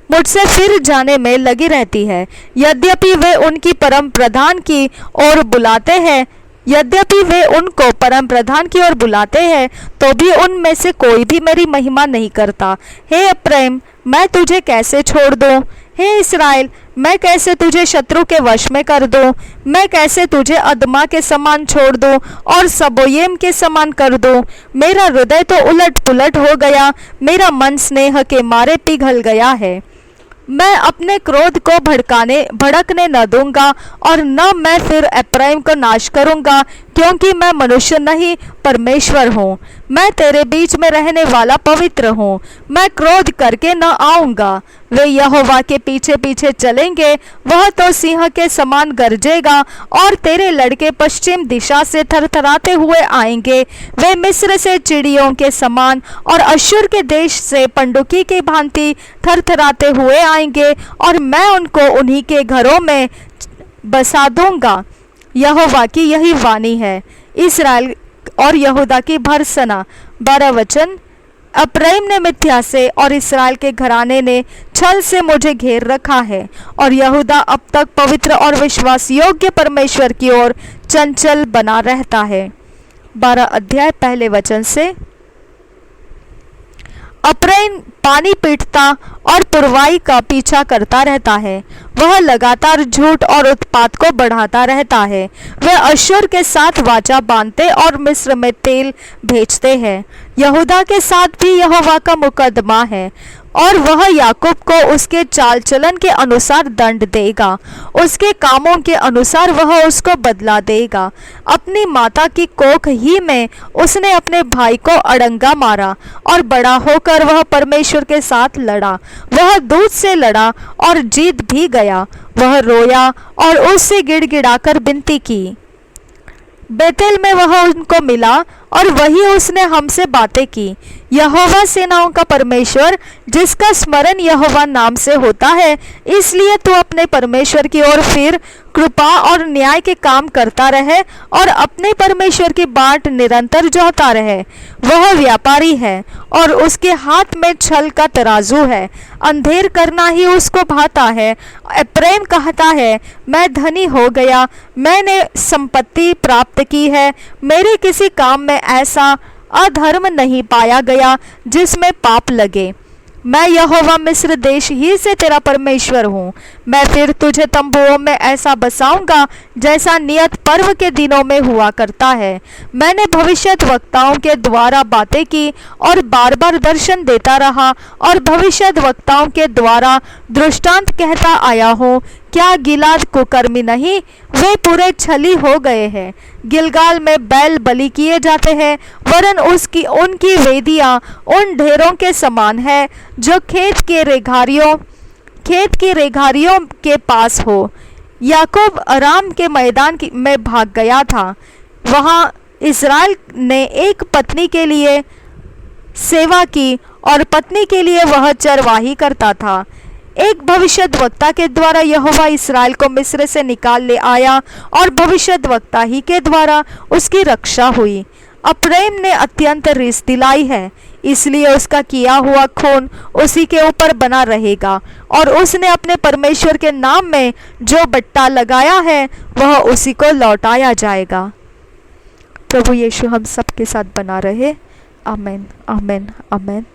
मुझसे फिर जाने में लगी रहती है। यद्यपि वे उनकी परम प्रधान की ओर बुलाते हैं, यद्यपि वे उनको परम प्रधान की ओर बुलाते हैं, तो भी उनमें से कोई भी मेरी महिमा नहीं करता। हे एप्रैम, मैं तुझे कैसे छोड़ दूं? हे इस्राएल, मैं कैसे तुझे शत्रु के वश में कर दूं? मैं कैसे तुझे अदमा के समान छोड़ दूं और सबोयेम के समान कर दूं? मेरा हृदय तो उलट पुलट हो गया, मेरा मन स्नेह के मारे पिघल गया है। मैं अपने क्रोध को भड़कने न दूंगा, और न मैं फिर एप्रैम को नाश करूंगा, क्योंकि मैं मनुष्य नहीं परमेश्वर हूँ। मैं तेरे बीच में रहने वाला पवित्र हूँ। मैं क्रोध करके न आऊँगा। वे यहोवा के पीछे पीछे चलेंगे, वह तो सिंह के समान गरजेगा, और तेरे लड़के पश्चिम दिशा से थरथराते हुए आएंगे। वे मिस्र से चिड़ियों के समान और अश्शूर के देश से पंडुकी की भांति थरथराते हुए आएंगे, और मैं उनको उन्हीं के घरों में बसा दूंगा। यहोवा की यही वाणी है। इस्राएल और यहूदा की भर्त्सना। 12 वचन, एप्रैम ने मिथ्या से और इस्राएल के घराने ने छल से मुझे घेर रखा है, और यहूदा अब तक पवित्र और विश्वास योग्य परमेश्वर की ओर चंचल बना रहता है। 12 अध्याय पहले वचन से, एप्रैम पानी पीटता और पुरवाई का पीछा करता रहता है। वह लगातार झूठ और उत्पात को बढ़ाता रहता है। वे अश्शूर के साथ वाचा बांधते और मिस्र में तेल भेजते हैं। यहूदा के साथ भी यहोवा का मुकदमा है। और वह याकूब को उसके चाल चलन के अनुसार दंड देगा, उसके कामों के अनुसार वह उसको बदला देगा। अपनी माता की कोख ही में उसने अपने भाई को अड़ंगा मारा, और बड़ा होकर वह परमेश्वर के साथ लड़ा। वह दूत से लड़ा और जीत भी गया। वह रोया और उससे गिड़गिड़ाकर विनती की। बेतेल में वह उनको मिला और वही उसने हमसे बातें की। यहोवा सेनाओं का परमेश्वर, जिसका स्मरण यहोवा नाम से होता है, इसलिए तू अपने परमेश्वर की ओर फिर कृपा और न्याय के काम करता रहे और अपने परमेश्वर की बाट निरंतर जोहता रहे। वह व्यापारी है और उसके हाथ में छल का तराजू है। अंधेर करना ही उसको भाता है। प्रेम कहता है, मैं धनी हो गया, मैंने संपत्ति प्राप्त की है, मेरे किसी काम में ऐसा अधर्म नहीं पाया गया जिसमें पाप लगे। मैं यहोवा मिस्र देश ही से तेरा परमेश्वर हूँ। मैं फिर तुझे तंबुओं में ऐसा बसाऊंगा जैसा नियत पर्व के दिनों में हुआ करता है। मैंने भविष्यद्वक्ताओं के द्वारा बातें की और बार बार दर्शन देता रहा और भविष्यद्वक्ताओं के द्वारा दृष्टांत कहता आया हूँ। क्या गिलाद कुकर्मी नहीं? वे पूरे छली हो गए हैं। गिलगाल में बैल बलि किए जाते हैं, वरन उनकी वेदियां उन ढेरों के समान है जो खेत की रेघारियों के पास हो। याकूब अराम के मैदान में भाग गया था। वहां इस्राएल ने एक पत्नी के लिए सेवा की और पत्नी के लिए वह चरवाही करता था। एक भविष्यद्वक्ता के द्वारा यहोवा इस्राएल को मिस्र से निकाल ले आया और भविष्यद्वक्ता ही के द्वारा उसकी रक्षा हुई। अप्रेम ने अत्यंत रिस दिलाई है, इसलिए उसका किया हुआ खून उसी के ऊपर बना रहेगा और उसने अपने परमेश्वर के नाम में जो बट्टा लगाया है वह उसी को लौटाया जाएगा। प्रभु यीशु हम सबके साथ बना रहे। आमीन, आमीन, आमीन।